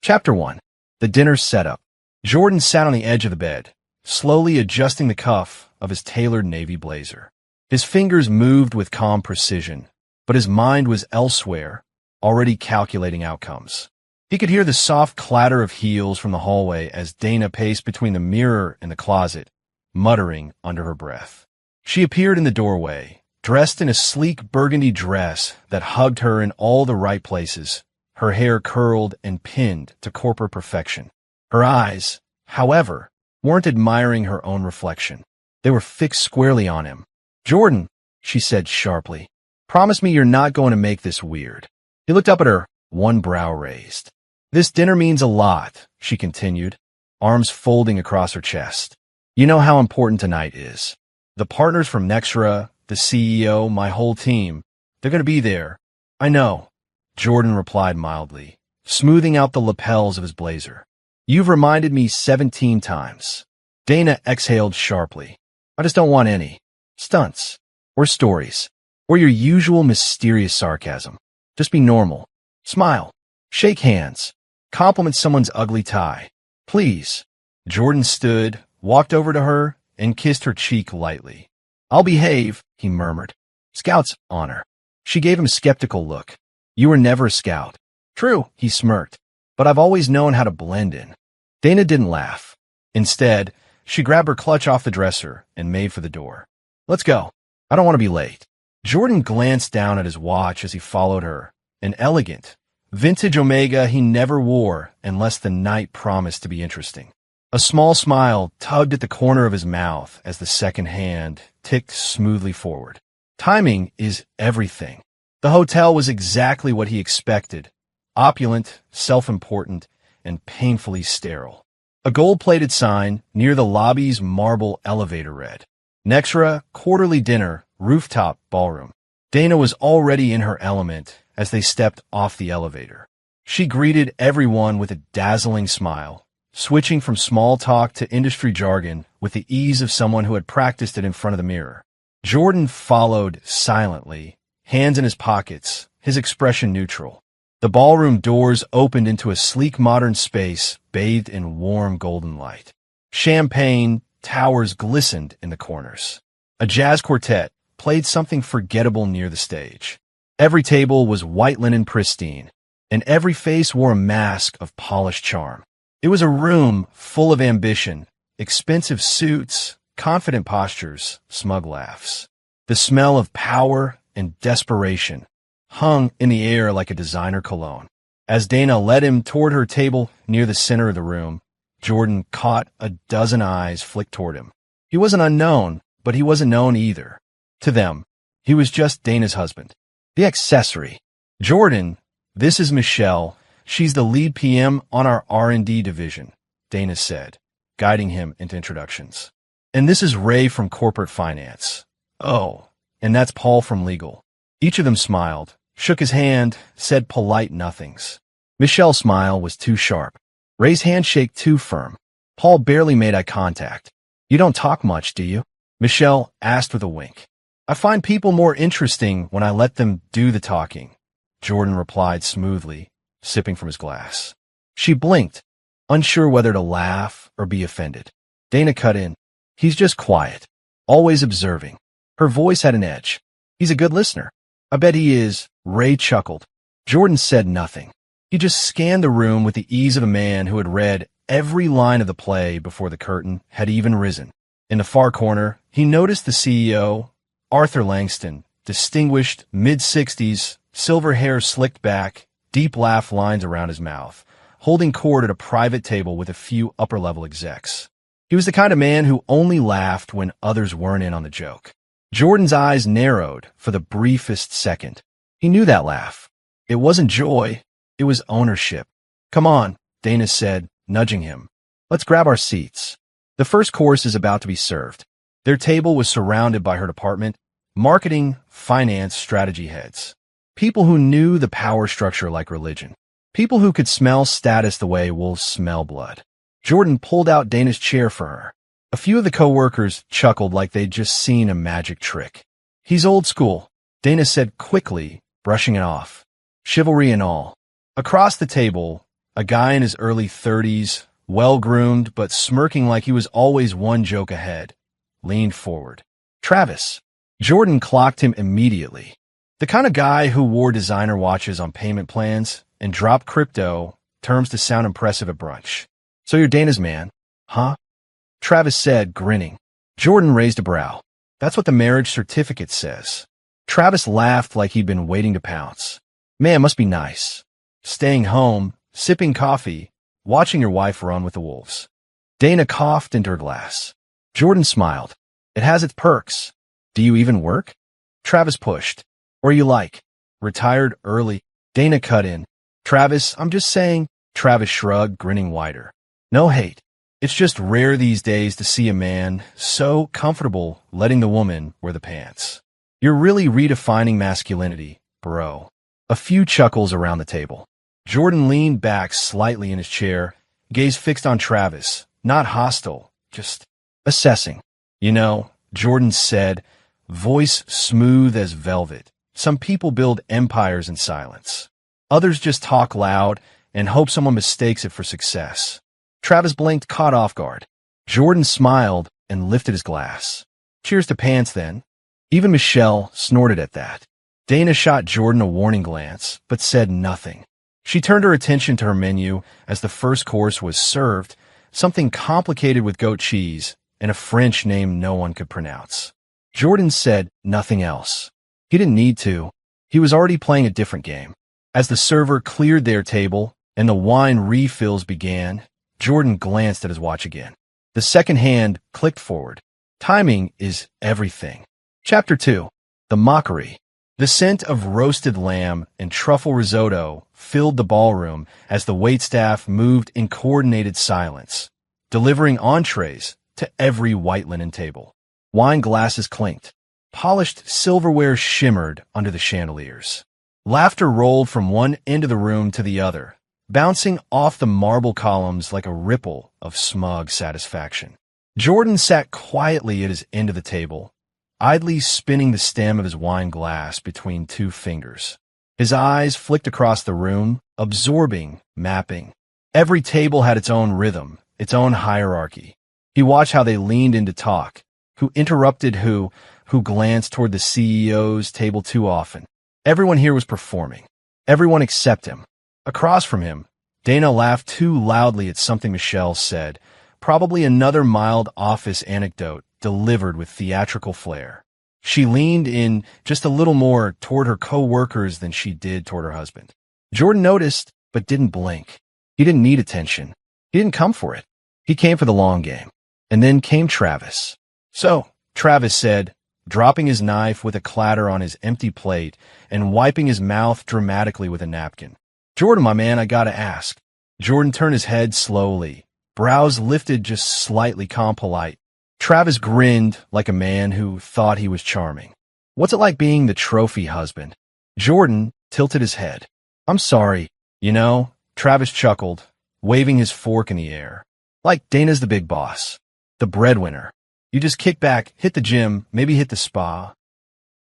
Chapter 1. The Dinner Setup. Jordan sat on the edge of the bed, slowly adjusting the cuff of his tailored navy blazer. His fingers moved with calm precision, but his mind was elsewhere, already calculating outcomes. He could hear the soft clatter of heels from the hallway as Dana paced between the mirror and the closet, muttering under her breath. She appeared in the doorway, dressed in a sleek burgundy dress that hugged her in all the right places, her hair curled and pinned to corporate perfection. Her eyes, however, weren't admiring her own reflection. They were fixed squarely on him. "Jordan," she said sharply, "promise me you're not going to make this weird." He looked up at her, one brow raised. "This dinner means a lot," she continued, arms folding across her chest. "You know how important tonight is. The partners from Nextra, the CEO, my whole team, they're going to be there." "I know," Jordan replied mildly, smoothing out the lapels of his blazer. "You've reminded me 17 times. Dana exhaled sharply. "I just don't want any stunts or stories or your usual mysterious sarcasm. Just be normal. Smile. Shake hands. Compliment someone's ugly tie. Please." Jordan stood, walked over to her, and kissed her cheek lightly. "I'll behave," he murmured. "Scout's honor." She gave him a skeptical look. "You were never a scout." "True," he smirked, "but I've always known how to blend in." Dana didn't laugh. Instead, she grabbed her clutch off the dresser and made for the door. "Let's go. I don't want to be late." Jordan glanced down at his watch as he followed her, an elegant, vintage Omega he never wore unless the night promised to be interesting. A small smile tugged at the corner of his mouth as the second hand ticked smoothly forward. Timing is everything. The hotel was exactly what he expected: opulent, self-important, and painfully sterile. A gold-plated sign near the lobby's marble elevator read, "Nextra Quarterly Dinner, Rooftop Ballroom." Dana was already in her element as they stepped off the elevator. She greeted everyone with a dazzling smile, switching from small talk to industry jargon with the ease of someone who had practiced it in front of the mirror. Jordan followed silently, hands in his pockets, his expression neutral. The ballroom doors opened into a sleek modern space bathed in warm golden light. Champagne towers glistened in the corners. A jazz quartet played something forgettable near the stage. Every table was white linen pristine, and every face wore a mask of polished charm. It was a room full of ambition, expensive suits, confident postures, smug laughs. The smell of power and desperation hung in the air like a designer cologne. As Dana led him toward her table near the center of the room, Jordan caught a dozen eyes flick toward him. He wasn't unknown, but he wasn't known either. To them, he was just Dana's husband. The accessory. "Jordan, this is Michelle. She's the lead PM on our R&D division," Dana said, guiding him into introductions. "And this is Ray from corporate finance. Oh, and that's Paul from legal." Each of them smiled, shook his hand, said polite nothings. Michelle's smile was too sharp. Ray's handshake too firm. Paul barely made eye contact. "You don't talk much, do you?" Michelle asked with a wink. "I find people more interesting when I let them do the talking," Jordan replied smoothly, sipping from his glass. She blinked, unsure whether to laugh or be offended. Dana cut in. "He's just quiet, always observing." Her voice had an edge. "He's a good listener." "I bet he is," Ray chuckled. Jordan said nothing. He just scanned the room with the ease of a man who had read every line of the play before the curtain had even risen. In the far corner, he noticed the CEO, Arthur Langston, distinguished, mid-60s, silver hair slicked back, deep laugh lines around his mouth, holding court at a private table with a few upper-level execs. He was the kind of man who only laughed when others weren't in on the joke. Jordan's eyes narrowed for the briefest second. He knew that laugh. It wasn't joy. It was ownership. "Come on," Dana said, nudging him. "Let's grab our seats. The first course is about to be served." Their table was surrounded by her department, marketing, finance, strategy heads. People who knew the power structure like religion. People who could smell status the way wolves smell blood. Jordan pulled out Dana's chair for her. A few of the coworkers chuckled like they'd just seen a magic trick. "He's old school," Dana said quickly, brushing it off. "Chivalry and all." Across the table, a guy in his early 30s, well-groomed but smirking like he was always one joke ahead, leaned forward. Travis. Jordan clocked him immediately. The kind of guy who wore designer watches on payment plans and dropped crypto terms to sound impressive at brunch. So you're Dana's man, huh? Travis said, grinning. Jordan raised a brow. That's what the marriage certificate says. Travis laughed like he'd been waiting to pounce. Man, must be nice. Staying home, sipping coffee, watching your wife run with the wolves. Dana coughed into her glass. Jordan smiled. It has its perks. Do you even work? Travis pushed. Or you like? Retired early. Dana cut in. Travis, I'm just saying. Travis shrugged, grinning wider. No hate. It's just rare these days to see a man so comfortable letting the woman wear the pants. You're really redefining masculinity, bro. A few chuckles around the table. Jordan leaned back slightly in his chair, gaze fixed on Travis, not hostile, just assessing. You know, Jordan said, voice smooth as velvet. Some people build empires in silence. Others just talk loud and hope someone mistakes it for success. Travis blinked, caught off guard. Jordan smiled and lifted his glass. Cheers to pants, then. Even Michelle snorted at that. Dana shot Jordan a warning glance, but said nothing. She turned her attention to her menu as the first course was served, something complicated with goat cheese and a French name no one could pronounce. Jordan said nothing else. He didn't need to. He was already playing a different game. As the server cleared their table and the wine refills began, Jordan glanced at his watch again. The second hand clicked forward. Timing is everything. Chapter 2. The Mockery. The scent of roasted lamb and truffle risotto filled the ballroom as the waitstaff moved in coordinated silence, delivering entrees to every white linen table. Wine glasses clinked. Polished silverware shimmered under the chandeliers. Laughter rolled from one end of the room to the other, bouncing off the marble columns like a ripple of smug satisfaction. Jordan sat quietly at his end of the table, idly spinning the stem of his wine glass between two fingers. His eyes flicked across the room, absorbing, mapping. Every table had its own rhythm, its own hierarchy. He watched how they leaned in to talk, who interrupted who glanced toward the CEO's table too often. Everyone here was performing. Everyone except him. Across from him, Dana laughed too loudly at something Michelle said, probably another mild office anecdote delivered with theatrical flair. She leaned in just a little more toward her co-workers than she did toward her husband. Jordan noticed, but didn't blink. He didn't need attention. He didn't come for it. He came for the long game. And then came Travis. So, Travis said, dropping his knife with a clatter on his empty plate and wiping his mouth dramatically with a napkin. Jordan, my man, I gotta ask. Jordan turned his head slowly, brows lifted just slightly calm polite. Travis grinned like a man who thought he was charming. What's it like being the trophy husband? Jordan tilted his head. I'm sorry. You know, Travis chuckled, waving his fork in the air. Like Dana's the big boss. The breadwinner. You just kick back, hit the gym, maybe hit the spa.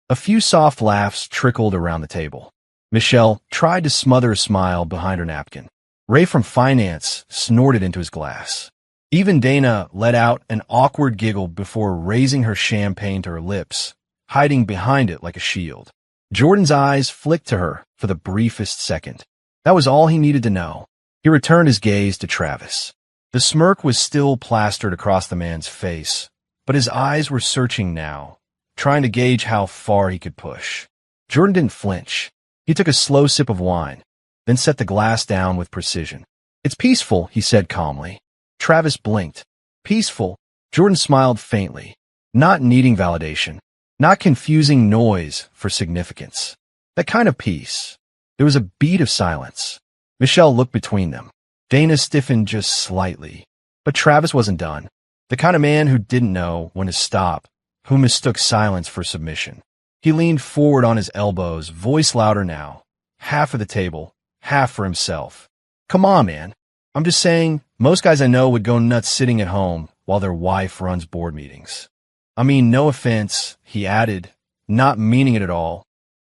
A few soft laughs trickled around the table. Michelle tried to smother a smile behind her napkin. Ray from finance snorted into his glass. Even Dana let out an awkward giggle before raising her champagne to her lips, hiding behind it like a shield. Jordan's eyes flicked to her for the briefest second. That was all he needed to know. He returned his gaze to Travis. The smirk was still plastered across the man's face, but his eyes were searching now, trying to gauge how far he could push. Jordan didn't flinch. He took a slow sip of wine, then set the glass down with precision. It's peaceful, he said calmly. Travis blinked. Peaceful. Jordan smiled faintly, not needing validation, not confusing noise for significance. That kind of peace. There was a beat of silence. Michelle looked between them. Dana stiffened just slightly, but Travis wasn't done. The kind of man who didn't know when to stop, who mistook silence for submission. He leaned forward on his elbows, voice louder now. Half for the table, half for himself. Come on, man. I'm just saying, most guys I know would go nuts sitting at home while their wife runs board meetings. I mean, no offense, he added, not meaning it at all,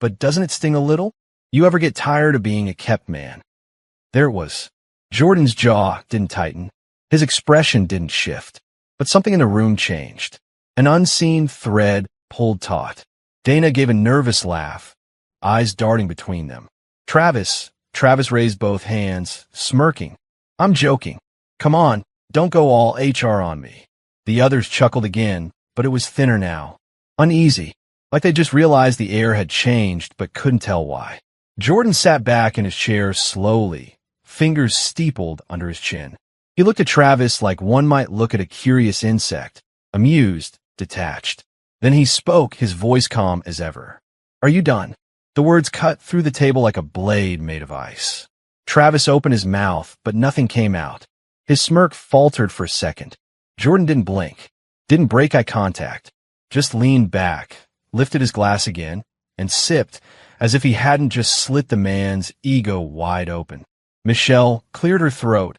but doesn't it sting a little? You ever get tired of being a kept man? There it was. Jordan's jaw didn't tighten. His expression didn't shift. But something in the room changed. An unseen thread pulled taut. Dana gave a nervous laugh, eyes darting between them. Travis raised both hands, smirking. I'm joking. Come on, don't go all HR on me. The others chuckled again, but it was thinner now. Uneasy, like they just realized the air had changed but couldn't tell why. Jordan sat back in his chair slowly, fingers steepled under his chin. He looked at Travis like one might look at a curious insect, amused, detached. Then he spoke, his voice calm as ever. Are you done? The words cut through the table like a blade made of ice. Travis opened his mouth, but nothing came out. His smirk faltered for a second. Jordan didn't blink, didn't break eye contact, just leaned back, lifted his glass again, and sipped as if he hadn't just slit the man's ego wide open. Michelle cleared her throat,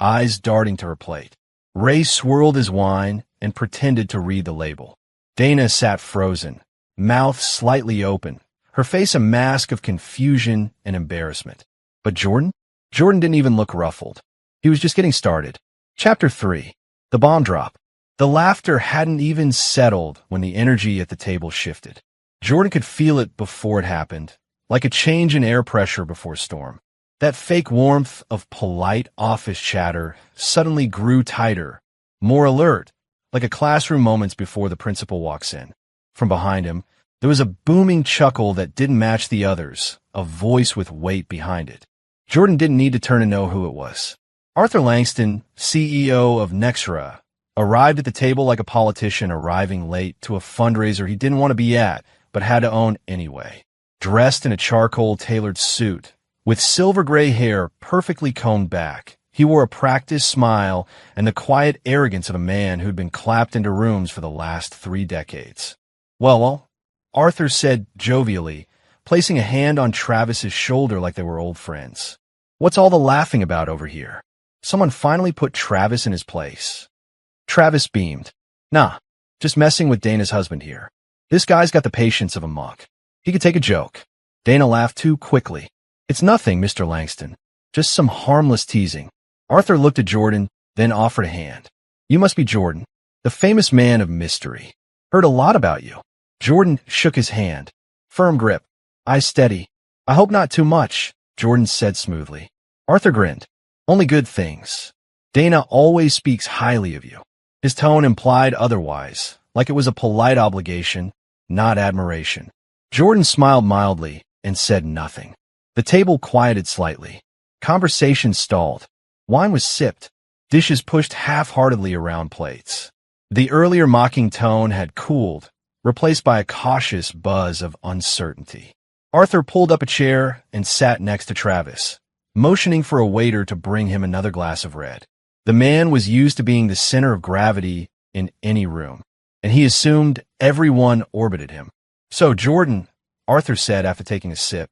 eyes darting to her plate. Ray swirled his wine and pretended to read the label. Dana sat frozen, mouth slightly open, her face a mask of confusion and embarrassment. But Jordan? Jordan didn't even look ruffled. He was just getting started. Chapter 3. The bomb drop. The laughter hadn't even settled when the energy at the table shifted. Jordan could feel it before it happened, like a change in air pressure before a storm. That fake warmth of polite office chatter suddenly grew tighter, more alert, like a classroom moments before the principal walks in. From behind him, there was a booming chuckle that didn't match the others, a voice with weight behind it. Jordan didn't need to turn to know who it was. Arthur Langston, CEO of Nexra, arrived at the table like a politician arriving late to a fundraiser he didn't want to be at, but had to own anyway. Dressed in a charcoal-tailored suit, with silver gray hair perfectly combed back, he wore a practiced smile and the quiet arrogance of a man who'd been clapped into rooms for the last 3 decades. Well, Arthur said jovially, placing a hand on Travis's shoulder like they were old friends. What's all the laughing about over here? Someone finally put Travis in his place. Travis beamed. Nah, just messing with Dana's husband here. This guy's got the patience of a monk. He could take a joke. Dana laughed too quickly. It's nothing, Mr. Langston. Just some harmless teasing. Arthur looked at Jordan, then offered a hand. You must be Jordan, the famous man of mystery. Heard a lot about you. Jordan shook his hand. Firm grip. Eyes steady. I hope not too much, Jordan said smoothly. Arthur grinned. Only good things. Dana always speaks highly of you. His tone implied otherwise, like it was a polite obligation, not admiration. Jordan smiled mildly and said nothing. The table quieted slightly. Conversation stalled. Wine was sipped. Dishes pushed half-heartedly around plates. The earlier mocking tone had cooled, replaced by a cautious buzz of uncertainty. Arthur pulled up a chair and sat next to Travis, motioning for a waiter to bring him another glass of red. The man was used to being the center of gravity in any room, and he assumed everyone orbited him. So, Jordan, Arthur said after taking a sip,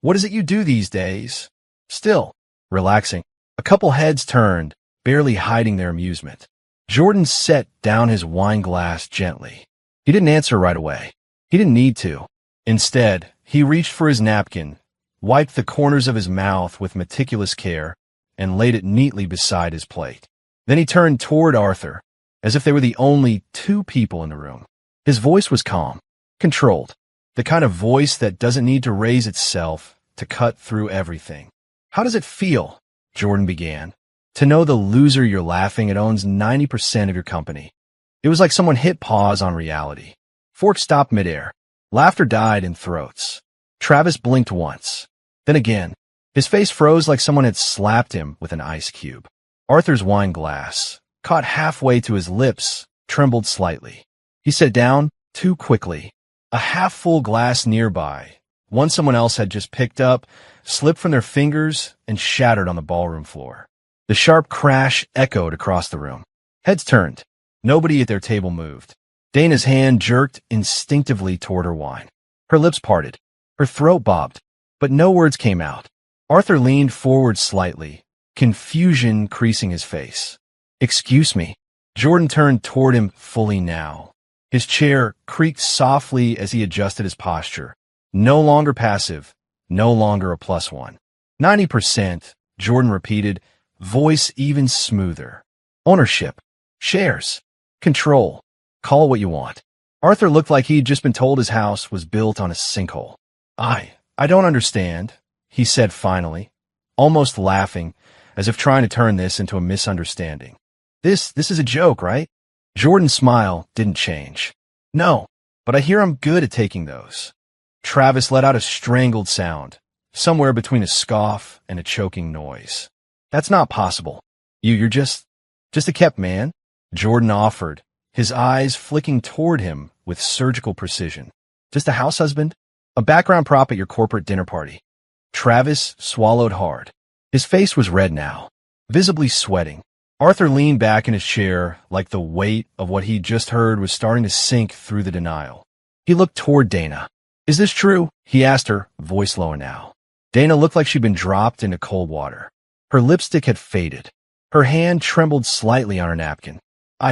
what is it you do these days? Still, relaxing. A couple heads turned, barely hiding their amusement. Jordan set down his wine glass gently. He didn't answer right away. He didn't need to. Instead, he reached for his napkin, wiped the corners of his mouth with meticulous care, and laid it neatly beside his plate. Then he turned toward Arthur, as if they were the only 2 people in the room. His voice was calm, controlled, the kind of voice that doesn't need to raise itself to cut through everything. How does it feel, Jordan began, to know the loser you're laughing at owns 90% of your company? It was like someone hit pause on reality. Forks stopped midair. Laughter died in throats. Travis blinked once. Then again. His face froze like someone had slapped him with an ice cube. Arthur's wine glass, caught halfway to his lips, trembled slightly. He sat down too quickly. A half-full glass nearby, one someone else had just picked up, slipped from their fingers and shattered on the ballroom floor. The sharp crash echoed across the room. Heads turned. Nobody at their table moved. Dana's hand jerked instinctively toward her wine. Her lips parted. Her throat bobbed, but no words came out. Arthur leaned forward slightly, confusion creasing his face. Excuse me. Jordan turned toward him fully now. His chair creaked softly as he adjusted his posture. No longer passive, no longer a +1. 90%, Jordan repeated, voice even smoother. Ownership, shares, control, call it what you want. Arthur looked like he'd just been told his house was built on a sinkhole. I don't understand, he said finally, almost laughing, as if trying to turn this into a misunderstanding. This is a joke, right? Jordan's smile didn't change. No, but I hear I'm good at taking those. Travis let out a strangled sound, somewhere between a scoff and a choking noise. That's not possible. You're just a kept man? Jordan offered, his eyes flicking toward him with surgical precision. Just a house husband? A background prop at your corporate dinner party. Travis swallowed hard. His face was red now, visibly sweating. Arthur leaned back in his chair like the weight of what he'd just heard was starting to sink through the denial. He looked toward Dana. Is this true? He asked her, voice lower now. Dana looked like she'd been dropped into cold water. Her lipstick had faded. Her hand trembled slightly on her napkin.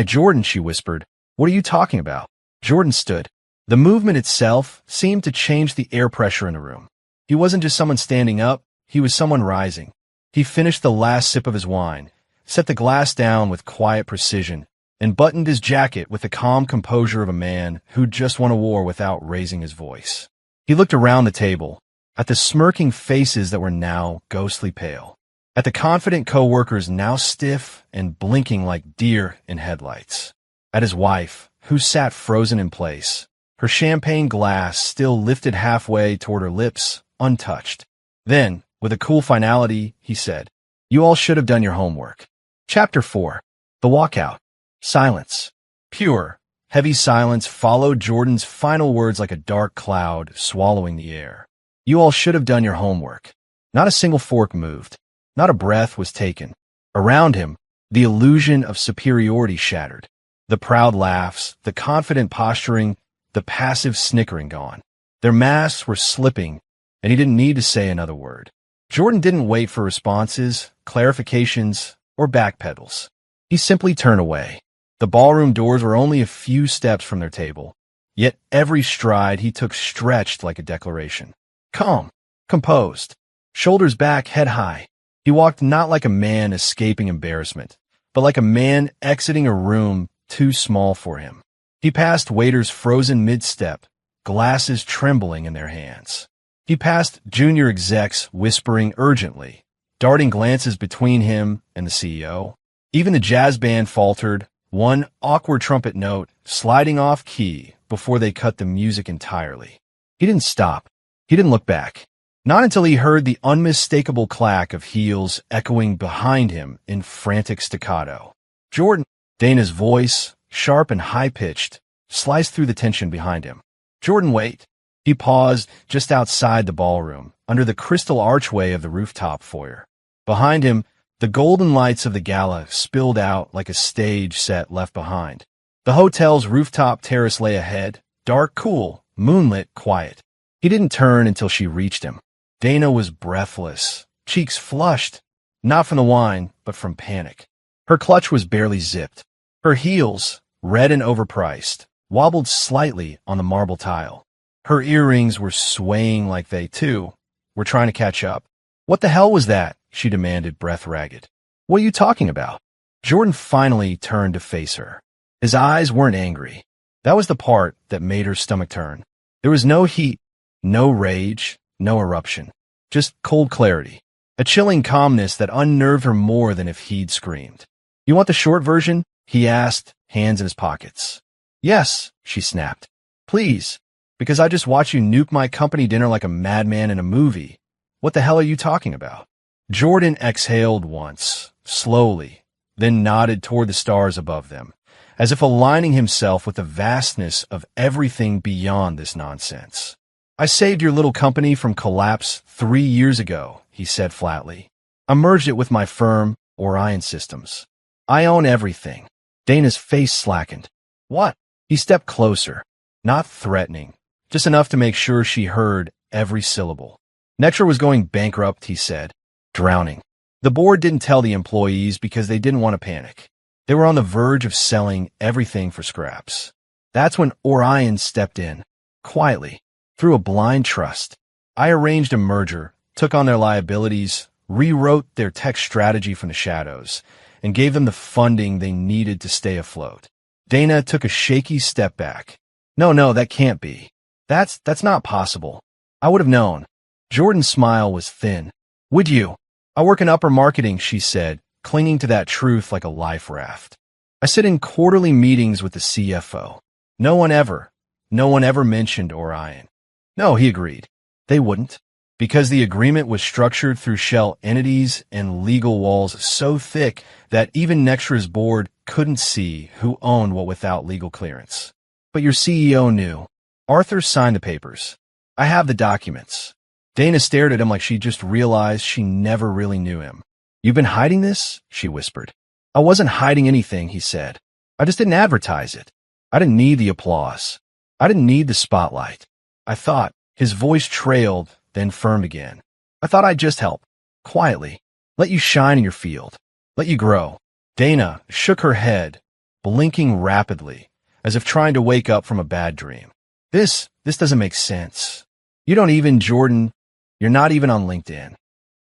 Jordan, she whispered. What are you talking about? Jordan stood. The movement itself seemed to change the air pressure in the room. He wasn't just someone standing up, he was someone rising. He finished the last sip of his wine, set the glass down with quiet precision, and buttoned his jacket with the calm composure of a man who'd just won a war without raising his voice. He looked around the table, at the smirking faces that were now ghostly pale, at the confident coworkers now stiff and blinking like deer in headlights, at his wife, who sat frozen in place, her champagne glass still lifted halfway toward her lips, untouched. Then, with a cool finality, he said, "You all should have done your homework." Chapter 4. The Walkout. Silence. Pure, heavy silence followed Jordan's final words like a dark cloud swallowing the air. You all should have done your homework. Not a single fork moved. Not a breath was taken. Around him, the illusion of superiority shattered. The proud laughs, the confident posturing, the passive snickering gone. Their masks were slipping, and he didn't need to say another word. Jordan didn't wait for responses, clarifications, or backpedals. He simply turned away. The ballroom doors were only a few steps from their table, yet every stride he took stretched like a declaration. Calm, composed, shoulders back, head high. He walked not like a man escaping embarrassment, but like a man exiting a room too small for him. He passed waiters frozen mid-step, glasses trembling in their hands. He passed junior execs whispering urgently, darting glances between him and the CEO. Even the jazz band faltered, one awkward trumpet note sliding off key before they cut the music entirely. He didn't stop. He didn't look back. Not until he heard the unmistakable clack of heels echoing behind him in frantic staccato. Jordan, Dana's voice, sharp and high-pitched, sliced through the tension behind him. Jordan, wait. He paused just outside the ballroom, under the crystal archway of the rooftop foyer. Behind him, the golden lights of the gala spilled out like a stage set left behind. The hotel's rooftop terrace lay ahead, dark, cool, moonlit, quiet. He didn't turn until she reached him. Dana was breathless, cheeks flushed, not from the wine, but from panic. Her clutch was barely zipped. Her heels, red and overpriced, wobbled slightly on the marble tile. Her earrings were swaying like they, too, were trying to catch up. What the hell was that? She demanded, breath ragged. What are you talking about? Jordan finally turned to face her. His eyes weren't angry. That was the part that made her stomach turn. There was no heat, no rage, no eruption. Just cold clarity. A chilling calmness that unnerved her more than if he'd screamed. You want the short version? He asked, hands in his pockets. Yes, she snapped. Please, because I just watched you nuke my company dinner like a madman in a movie. What the hell are you talking about? Jordan exhaled once, slowly, then nodded toward the stars above them, as if aligning himself with the vastness of everything beyond this nonsense. I saved your little company from collapse 3 years ago, he said flatly. I merged it with my firm, Orion Systems. I own everything. Dana's face slackened. What? He stepped closer, not threatening, just enough to make sure she heard every syllable. Netra was going bankrupt, he said, drowning. The board didn't tell the employees because they didn't want to panic. They were on the verge of selling everything for scraps. That's when Orion stepped in, quietly, through a blind trust. I arranged a merger, took on their liabilities, rewrote their tech strategy from the shadows, and gave them the funding they needed to stay afloat. Dana took a shaky step back. No, that can't be. That's not possible. I would have known. Jordan's smile was thin. Would you? I work in upper marketing, she said, clinging to that truth like a life raft. I sit in quarterly meetings with the CFO. No one ever mentioned Orion. No, he agreed. They wouldn't, because the agreement was structured through shell entities and legal walls so thick that even Nextra's board couldn't see who owned what without legal clearance. But your CEO knew. Arthur signed the papers. I have the documents. Dana stared at him like she just realized she never really knew him. You've been hiding this? She whispered. I wasn't hiding anything, he said. I just didn't advertise it. I didn't need the applause. I didn't need the spotlight. I thought. His voice trailed, then firmed again. I thought I'd just help. Quietly. Let you shine in your field. Let you grow. Dana shook her head, blinking rapidly, as if trying to wake up from a bad dream. This doesn't make sense. You don't even, Jordan, you're not even on LinkedIn.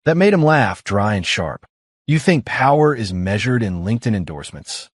That made him laugh, dry and sharp. You think power is measured in LinkedIn endorsements?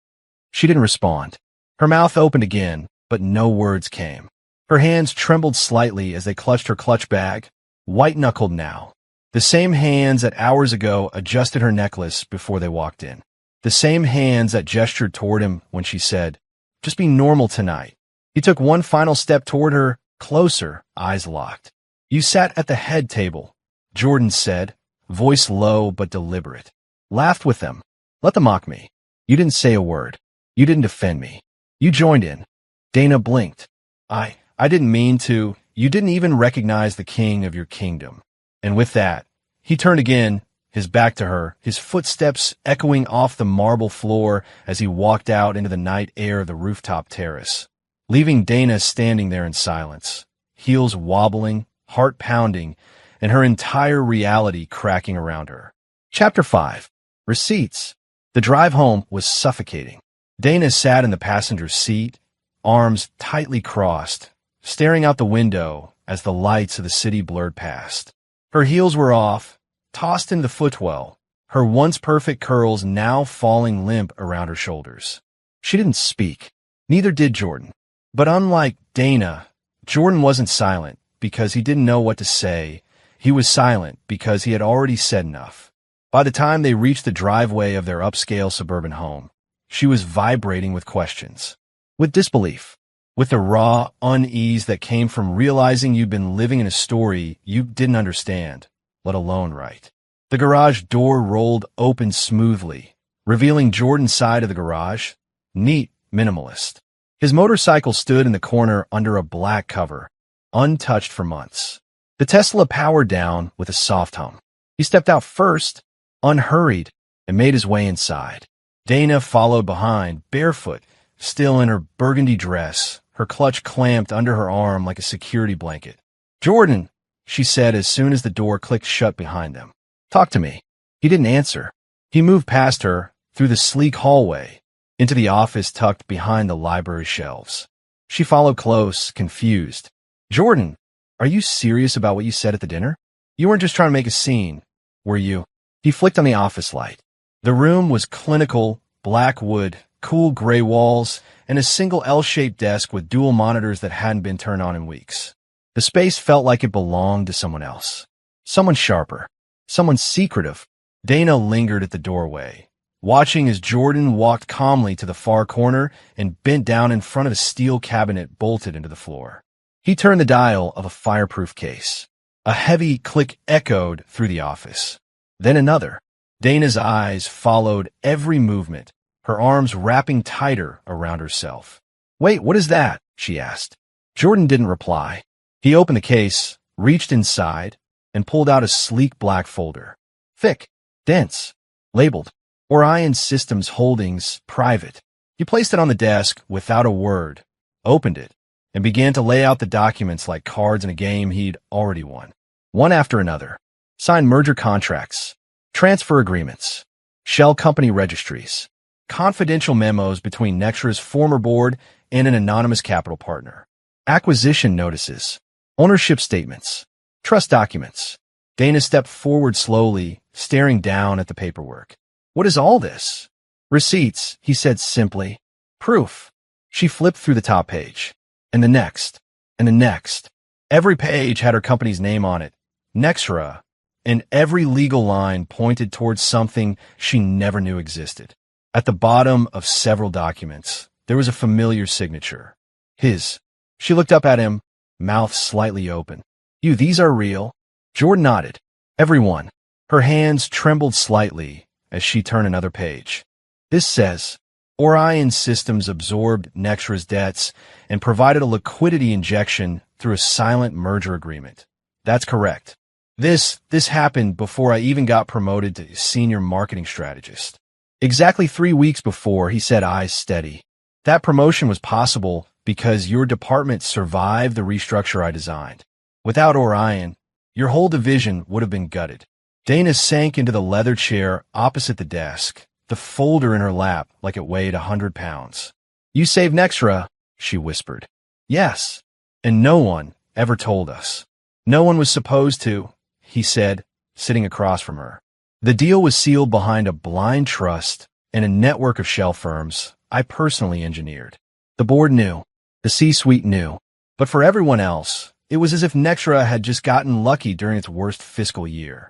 She didn't respond. Her mouth opened again, but no words came. Her hands trembled slightly as they clutched her clutch bag, white-knuckled now. The same hands that hours ago adjusted her necklace before they walked in. The same hands that gestured toward him when she said, just be normal tonight. He took one final step toward her, closer, eyes locked. You sat at the head table, Jordan said, voice low but deliberate. Laughed with them. Let them mock me. You didn't say a word. You didn't defend me. You joined in. Dana blinked. I didn't mean to. You didn't even recognize the king of your kingdom. And with that, he turned again, his back to her, his footsteps echoing off the marble floor as he walked out into the night air of the rooftop terrace, leaving Dana standing there in silence, heels wobbling, heart pounding, and her entire reality cracking around her. Chapter 5. Receipts. The drive home was suffocating. Dana sat in the passenger seat, arms tightly crossed, staring out the window as the lights of the city blurred past. Her heels were off, tossed into the footwell, her once perfect curls now falling limp around her shoulders. She didn't speak. Neither did Jordan. But unlike Dana, Jordan wasn't silent because he didn't know what to say. He was silent because he had already said enough. By the time they reached the driveway of their upscale suburban home, she was vibrating with questions, with disbelief, with the raw unease that came from realizing you'd been living in a story you didn't understand, let alone write. The garage door rolled open smoothly, revealing Jordan's side of the garage, neat, minimalist. His motorcycle stood in the corner under a black cover, untouched for months. The Tesla powered down with a soft hum. He stepped out first, unhurried, and made his way inside. Dana followed behind, barefoot, still in her burgundy dress, her clutch clamped under her arm like a security blanket. Jordan, she said as soon as the door clicked shut behind them. Talk to me. He didn't answer. He moved past her, through the sleek hallway, into the office tucked behind the library shelves. She followed close, confused. Jordan, are you serious about what you said at the dinner? You weren't just trying to make a scene, were you? He flicked on the office light. The room was clinical, black wood, cool gray walls, and a single L-shaped desk with dual monitors that hadn't been turned on in weeks. The space felt like it belonged to someone else. Someone sharper. Someone secretive. Dana lingered at the doorway, watching as Jordan walked calmly to the far corner and bent down in front of a steel cabinet bolted into the floor. He turned the dial of a fireproof case. A heavy click echoed through the office. Then another. Dana's eyes followed every movement, her arms wrapping tighter around herself. Wait, what is that? She asked. Jordan didn't reply. He opened the case, reached inside, and pulled out a sleek black folder. Thick, dense, labeled Orion Systems Holdings Private. He placed it on the desk without a word, opened it, and began to lay out the documents like cards in a game he'd already won. One after another. Signed merger contracts, transfer agreements, shell company registries, confidential memos between Nextra's former board and an anonymous capital partner, acquisition notices, ownership statements, trust documents. Dana stepped forward slowly, staring down at the paperwork. What is all this? Receipts, he said simply. Proof. She flipped through the top page. And the next. And the next. Every page had her company's name on it. Nextra. And every legal line pointed towards something she never knew existed. At the bottom of several documents, there was a familiar signature. His. She looked up at him, mouth slightly open. These are real? Jordan nodded. Every one. Her hands trembled slightly as she turned another page. This says, Orion Systems absorbed Nextra's debts and provided a liquidity injection through a silent merger agreement. That's correct. This happened before I even got promoted to senior marketing strategist. Exactly 3 weeks before, he said, eyes steady. That promotion was possible because your department survived the restructure I designed. Without Orion, your whole division would have been gutted. Dana sank into the leather chair opposite the desk, the folder in her lap like it weighed 100 pounds. You saved Nextra, she whispered. Yes, and no one ever told us. No one was supposed to, he said, sitting across from her. The deal was sealed behind a blind trust and a network of shell firms I personally engineered. The board knew. The C-suite knew. But for everyone else, it was as if Nextra had just gotten lucky during its worst fiscal year.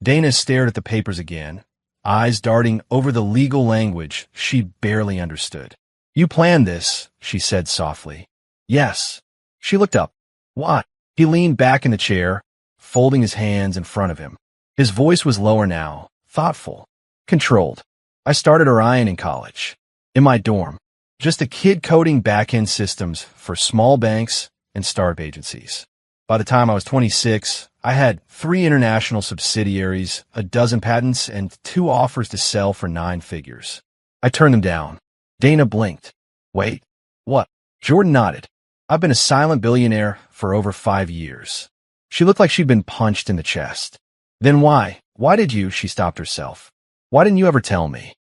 Dana stared at the papers again, eyes darting over the legal language she barely understood. You planned this, she said softly. Yes. She looked up. Why? He leaned back in the chair, folding his hands in front of him. His voice was lower now, thoughtful, controlled. I started Orion in college. In my dorm. Just a kid coding back-end systems for small banks and startup agencies. By the time I was 26, I had 3 international subsidiaries, a dozen patents, and 2 offers to sell for 9 figures. I turned them down. Dana blinked. Wait, what? Jordan nodded. I've been a silent billionaire for over 5 years. She looked like she'd been punched in the chest. Then why? Why did you? She stopped herself. Why didn't you ever tell me?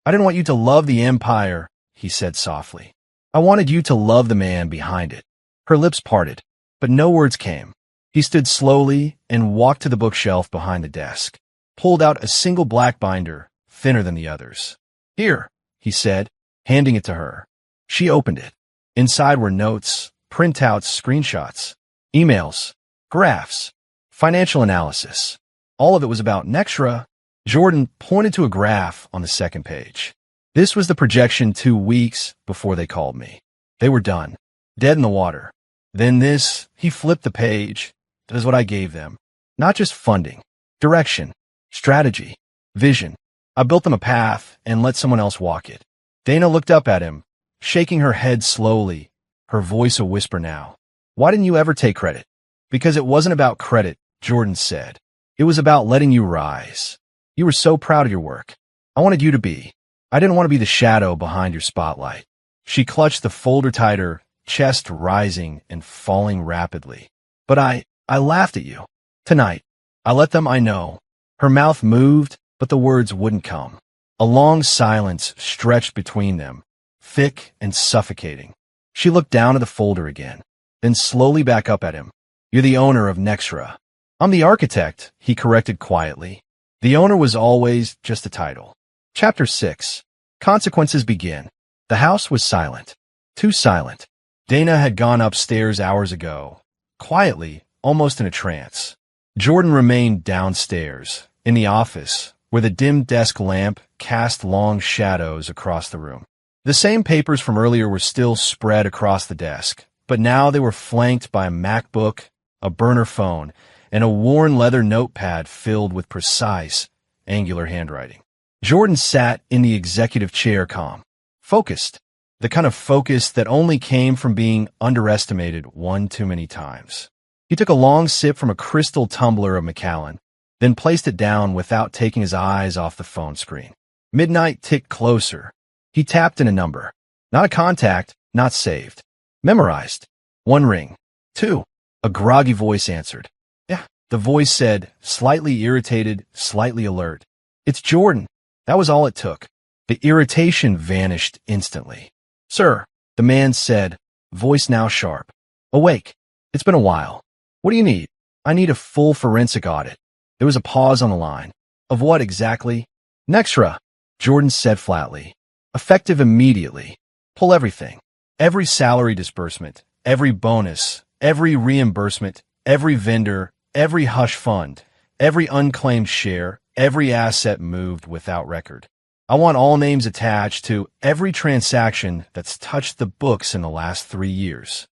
I didn't want you to love the empire, he said softly. I wanted you to love the man behind it. Her lips parted, but no words came. He stood slowly and walked to the bookshelf behind the desk, pulled out a single black binder, thinner than the others. Here, he said, handing it to her. She opened it. Inside were notes, printouts, screenshots, emails, graphs, financial analysis. All of it was about Nextra. Jordan pointed to a graph on the second page. This was the projection 2 weeks before they called me. They were done. Dead in the water. Then this, he flipped the page. That is what I gave them. Not just funding, direction, strategy, vision. I built them a path and let someone else walk it. Dana looked up at him, shaking her head slowly, her voice a whisper now. Why didn't you ever take credit? Because it wasn't about credit, Jordan said. It was about letting you rise. You were so proud of your work. I wanted you to be. I didn't want to be the shadow behind your spotlight. She clutched the folder tighter, chest rising and falling rapidly. But I laughed at you. Tonight. I let them, I know. Her mouth moved, but the words wouldn't come. A long silence stretched between them, thick and suffocating. She looked down at the folder again, then slowly back up at him. You're the owner of Nextra. I'm the architect, he corrected quietly. The owner was always just a title. Chapter 6. Consequences begin. The house was silent. Too silent. Dana had gone upstairs hours ago, quietly, almost in a trance. Jordan remained downstairs, in the office, where the dim desk lamp cast long shadows across the room. The same papers from earlier were still spread across the desk, but now they were flanked by a MacBook, a burner phone, and a worn leather notepad filled with precise, angular handwriting. Jordan sat in the executive chair calm, focused, the kind of focus that only came from being underestimated one too many times. He took a long sip from a crystal tumbler of Macallan, then placed it down without taking his eyes off the phone screen. Midnight ticked closer. He tapped in a number. Not a contact, not saved. Memorized. 1 ring. 2. A groggy voice answered. Yeah, the voice said, slightly irritated, slightly alert. It's Jordan. That was all it took. The irritation vanished instantly. Sir, the man said, voice now sharp. Awake. It's been a while. What do you need? I need a full forensic audit. There was a pause on the line. Of what exactly? Nextra, Jordan said flatly. Effective immediately. Pull everything. Every salary disbursement, every bonus, every reimbursement, every vendor, every hush fund, every unclaimed share, every asset moved without record. I want all names attached to every transaction that's touched the books in the last 3 years.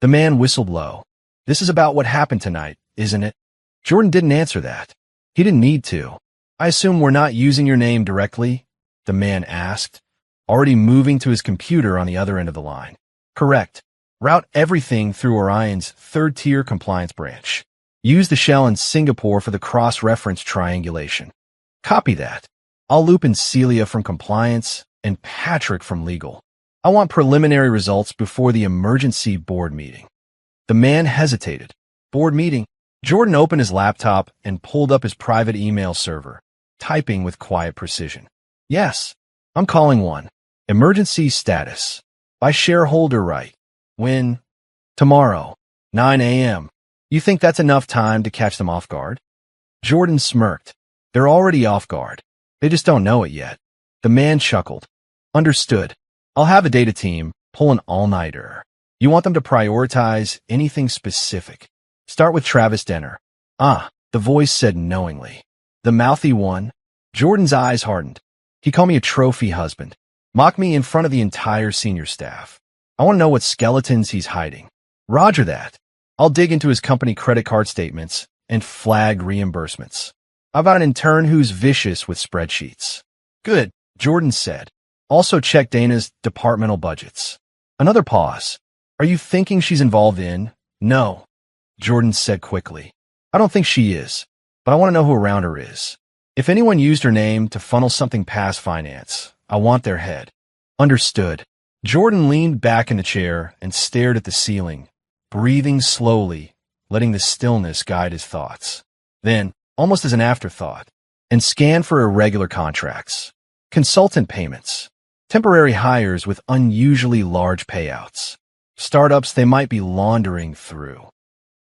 The man whistled low. This is about what happened tonight, isn't it? Jordan didn't answer that. He didn't need to. I assume we're not using your name directly? The man asked, already moving to his computer on the other end of the line. Correct. Route everything through Orion's third-tier compliance branch. Use the shell in Singapore for the cross-reference triangulation. Copy that. I'll loop in Celia from compliance and Patrick from legal. I want preliminary results before the emergency board meeting. The man hesitated. Board meeting? Jordan opened his laptop and pulled up his private email server, typing with quiet precision. Yes, I'm calling one. Emergency status. By shareholder right. When? Tomorrow, 9 a.m. You think that's enough time to catch them off guard? Jordan smirked. They're already off guard. They just don't know it yet. The man chuckled. Understood. I'll have a data team pull an all-nighter. You want them to prioritize anything specific. Start with Travis Denner. Ah, the voice said knowingly. The mouthy one? Jordan's eyes hardened. He called me a trophy husband. Mocked me in front of the entire senior staff. I want to know what skeletons he's hiding. Roger that. I'll dig into his company credit card statements and flag reimbursements. I've got an intern who's vicious with spreadsheets. Good, Jordan said. Also check Dana's departmental budgets. Another pause. Are you thinking she's involved in? No, Jordan said quickly. I don't think she is, but I want to know who around her is. If anyone used her name to funnel something past finance, I want their head. Understood. Jordan leaned back in the chair and stared at the ceiling, breathing slowly, letting the stillness guide his thoughts. Then, almost as an afterthought, and scanned for irregular contracts, consultant payments, temporary hires with unusually large payouts, startups they might be laundering through.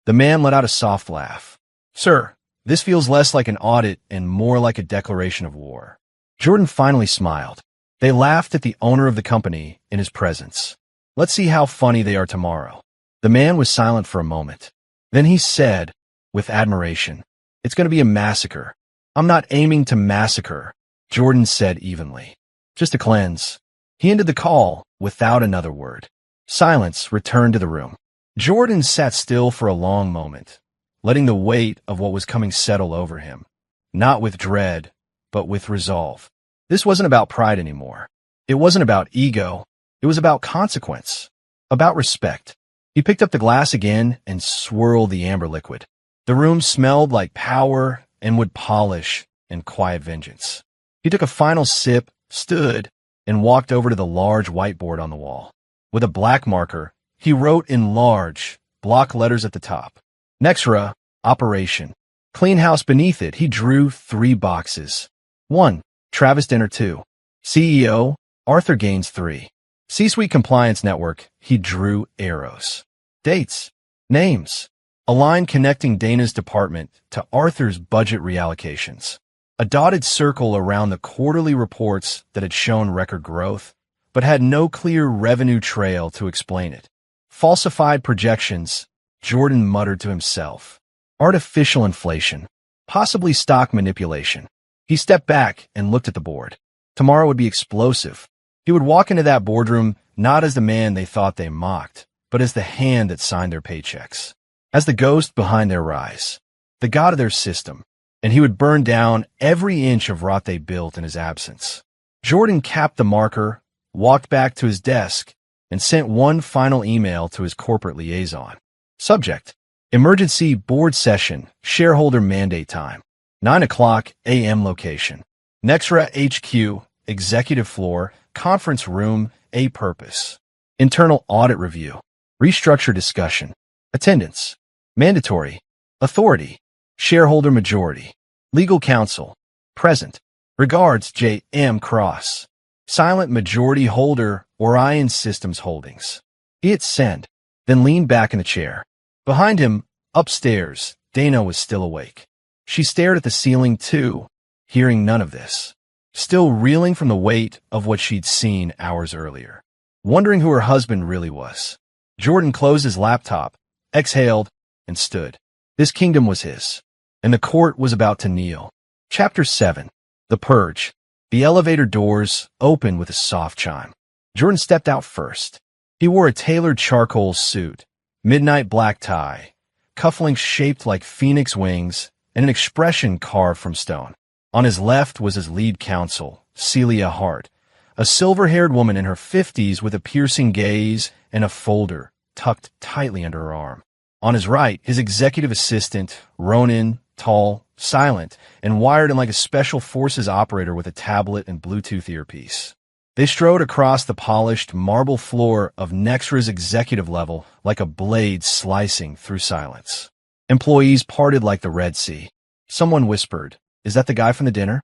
The man let out a soft laugh. Sir, this feels less like an audit and more like a declaration of war. Jordan finally smiled. They laughed at the owner of the company in his presence. Let's see how funny they are tomorrow. The man was silent for a moment. Then he said, with admiration, It's going to be a massacre. I'm not aiming to massacre, Jordan said evenly. Just a cleanse. He ended the call without another word. Silence returned to the room. Jordan sat still for a long moment, letting the weight of what was coming settle over him. Not with dread, but with resolve. This wasn't about pride anymore. It wasn't about ego. It was about consequence. About respect. He picked up the glass again and swirled the amber liquid. The room smelled like power and wood polish and quiet vengeance. He took a final sip, stood, and walked over to the large whiteboard on the wall. With a black marker, he wrote in large, block letters at the top. Nextra, operation. Clean house beneath it, he drew 3 boxes. 1. Travis Denner 2. CEO, Arthur Gaines 3. C-Suite Compliance Network, he drew arrows. Dates. Names. A line connecting Dana's department to Arthur's budget reallocations. A dotted circle around the quarterly reports that had shown record growth, but had no clear revenue trail to explain it. Falsified projections, Jordan muttered to himself. Artificial inflation. Possibly stock manipulation. He stepped back and looked at the board. Tomorrow would be explosive. He would walk into that boardroom not as the man they thought they mocked, but as the hand that signed their paychecks. As the ghost behind their rise. The god of their system. And he would burn down every inch of rot they built in his absence. Jordan capped the marker, walked back to his desk, and sent one final email to his corporate liaison. Subject: Emergency board session, shareholder mandate time. 9:00 a.m. location. Nextra HQ, executive floor, conference room, A purpose. Internal audit review. Restructure discussion. Attendance. Mandatory. Authority. Shareholder majority. Legal counsel. Present. Regards, J. M. Cross. Silent majority holder, Orion Systems Holdings. He hit send, then leaned back in the chair. Behind him, upstairs, Dana was still awake. She stared at the ceiling too, hearing none of this, still reeling from the weight of what she'd seen hours earlier, wondering who her husband really was. Jordan closed his laptop, exhaled, and stood. This kingdom was his, and the court was about to kneel. Chapter 7. The Purge. The elevator doors opened with a soft chime. Jordan stepped out first. He wore a tailored charcoal suit, midnight black tie, cufflinks shaped like phoenix wings, and an expression carved from stone. On his left was his lead counsel, Celia Hart, a silver-haired woman in her 50s with a piercing gaze and a folder tucked tightly under her arm. On his right, his executive assistant, Ronan, tall, silent, and wired in like a special forces operator with a tablet and Bluetooth earpiece. They strode across the polished marble floor of Nexra's executive level like a blade slicing through silence. Employees parted like the Red Sea. Someone whispered, "Is that the guy from the dinner?"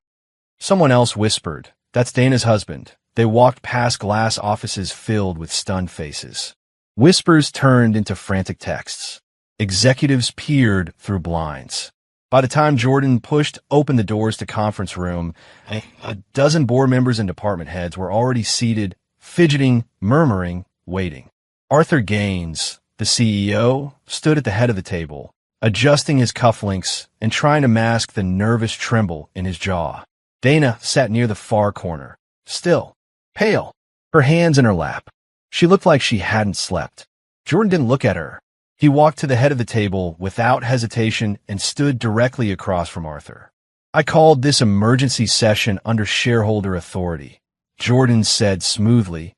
Someone else whispered, "That's Dana's husband." They walked past glass offices filled with stunned faces. Whispers turned into frantic texts. Executives peered through blinds. By the time Jordan pushed open the doors to conference room, a dozen board members and department heads were already seated, fidgeting, murmuring, waiting. Arthur Gaines, the CEO, stood at the head of the table, adjusting his cufflinks and trying to mask the nervous tremble in his jaw. Dana sat near the far corner, still, pale, her hands in her lap. She looked like she hadn't slept. Jordan didn't look at her. He walked to the head of the table without hesitation and stood directly across from Arthur. "I called this emergency session under shareholder authority," Jordan said smoothly,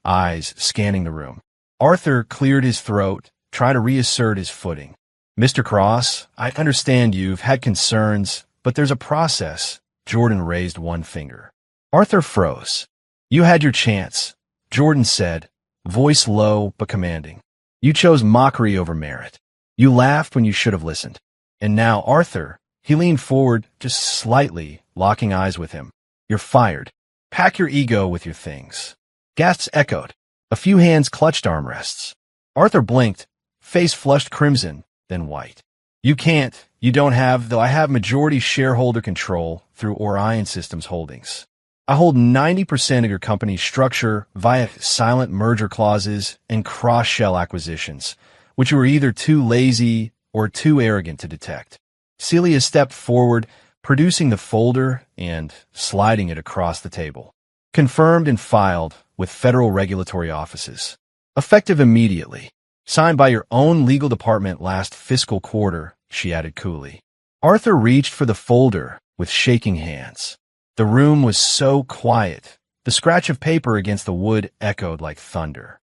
eyes scanning the room. Arthur cleared his throat, trying to reassert his footing. "Mr. Cross, I understand you've had concerns, but there's a process." Jordan raised one finger. Arthur froze. "You had your chance," Jordan said, voice low but commanding. "You chose mockery over merit. You laughed when you should have listened. And now, Arthur," he leaned forward just slightly, locking eyes with him, "you're fired. Pack your ego with your things." Gasps echoed. A few hands clutched armrests. Arthur blinked, face flushed crimson, then white. "You can't. You don't have, though I have majority shareholder control through Orion Systems Holdings. I hold 90% of your company's structure via silent merger clauses and cross-shell acquisitions, which you were either too lazy or too arrogant to detect." Celia stepped forward, producing the folder and sliding it across the table. "Confirmed and filed with federal regulatory offices. Effective immediately. Signed by your own legal department last fiscal quarter," she added coolly. Arthur reached for the folder with shaking hands. The room was so quiet. The scratch of paper against the wood echoed like thunder.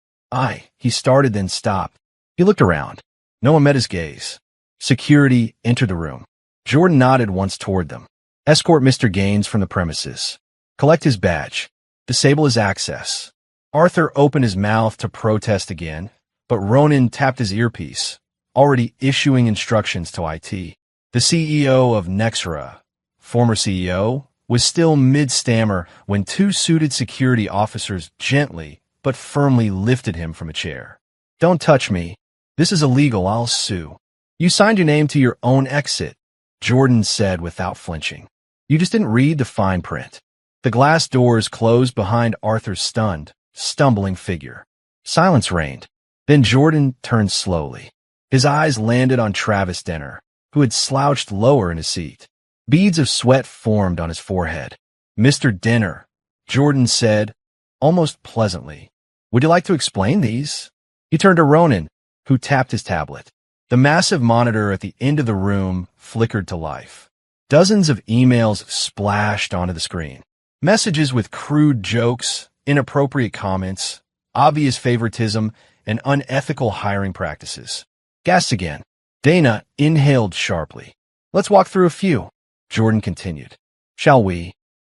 He started, then stopped. He looked around. No one met his gaze. Security entered the room. Jordan nodded once toward them. "Escort Mr. Gaines from the premises. Collect his badge. Disable his access." Arthur opened his mouth to protest again, but Ronan tapped his earpiece, already issuing instructions to IT. The CEO of Nexra, former CEO, was still mid-stammer when two suited security officers gently but firmly lifted him from a chair. "Don't touch me. This is illegal. I'll sue." "You signed your name to your own exit," Jordan said without flinching. "You just didn't read the fine print." The glass doors closed behind Arthur's stunned, stumbling figure. Silence reigned. Then Jordan turned slowly. His eyes landed on Travis Denner, who had slouched lower in his seat. Beads of sweat formed on his forehead. "Mr. Denner," Jordan said, almost pleasantly, "would you like to explain these?" He turned to Ronan, who tapped his tablet. The massive monitor at the end of the room flickered to life. Dozens of emails splashed onto the screen. Messages with crude jokes, inappropriate comments, obvious favoritism, and unethical hiring practices. Gasped again. Dana inhaled sharply. "Let's walk through a few," Jordan continued. "Shall we?"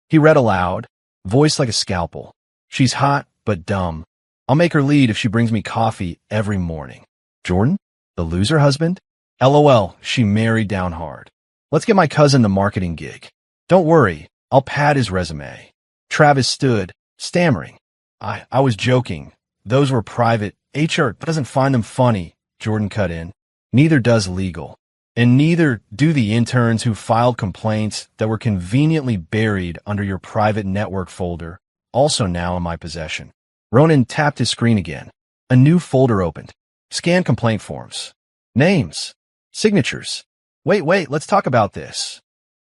He read aloud, voice like a scalpel. "She's hot, but dumb. I'll make her lead if she brings me coffee every morning." Jordan? The loser husband? LOL, she married down hard. "Let's get my cousin the marketing gig." "Don't worry, I'll pad his resume." Travis stood, stammering. I was joking. Those were private. HR doesn't find them funny," Jordan cut in. "Neither does legal." And neither do the interns who filed complaints that were conveniently buried under your private network folder, also now in my possession. Ronan tapped his screen again. A new folder opened. Scan complaint forms. Names. Signatures. Wait, let's talk about this.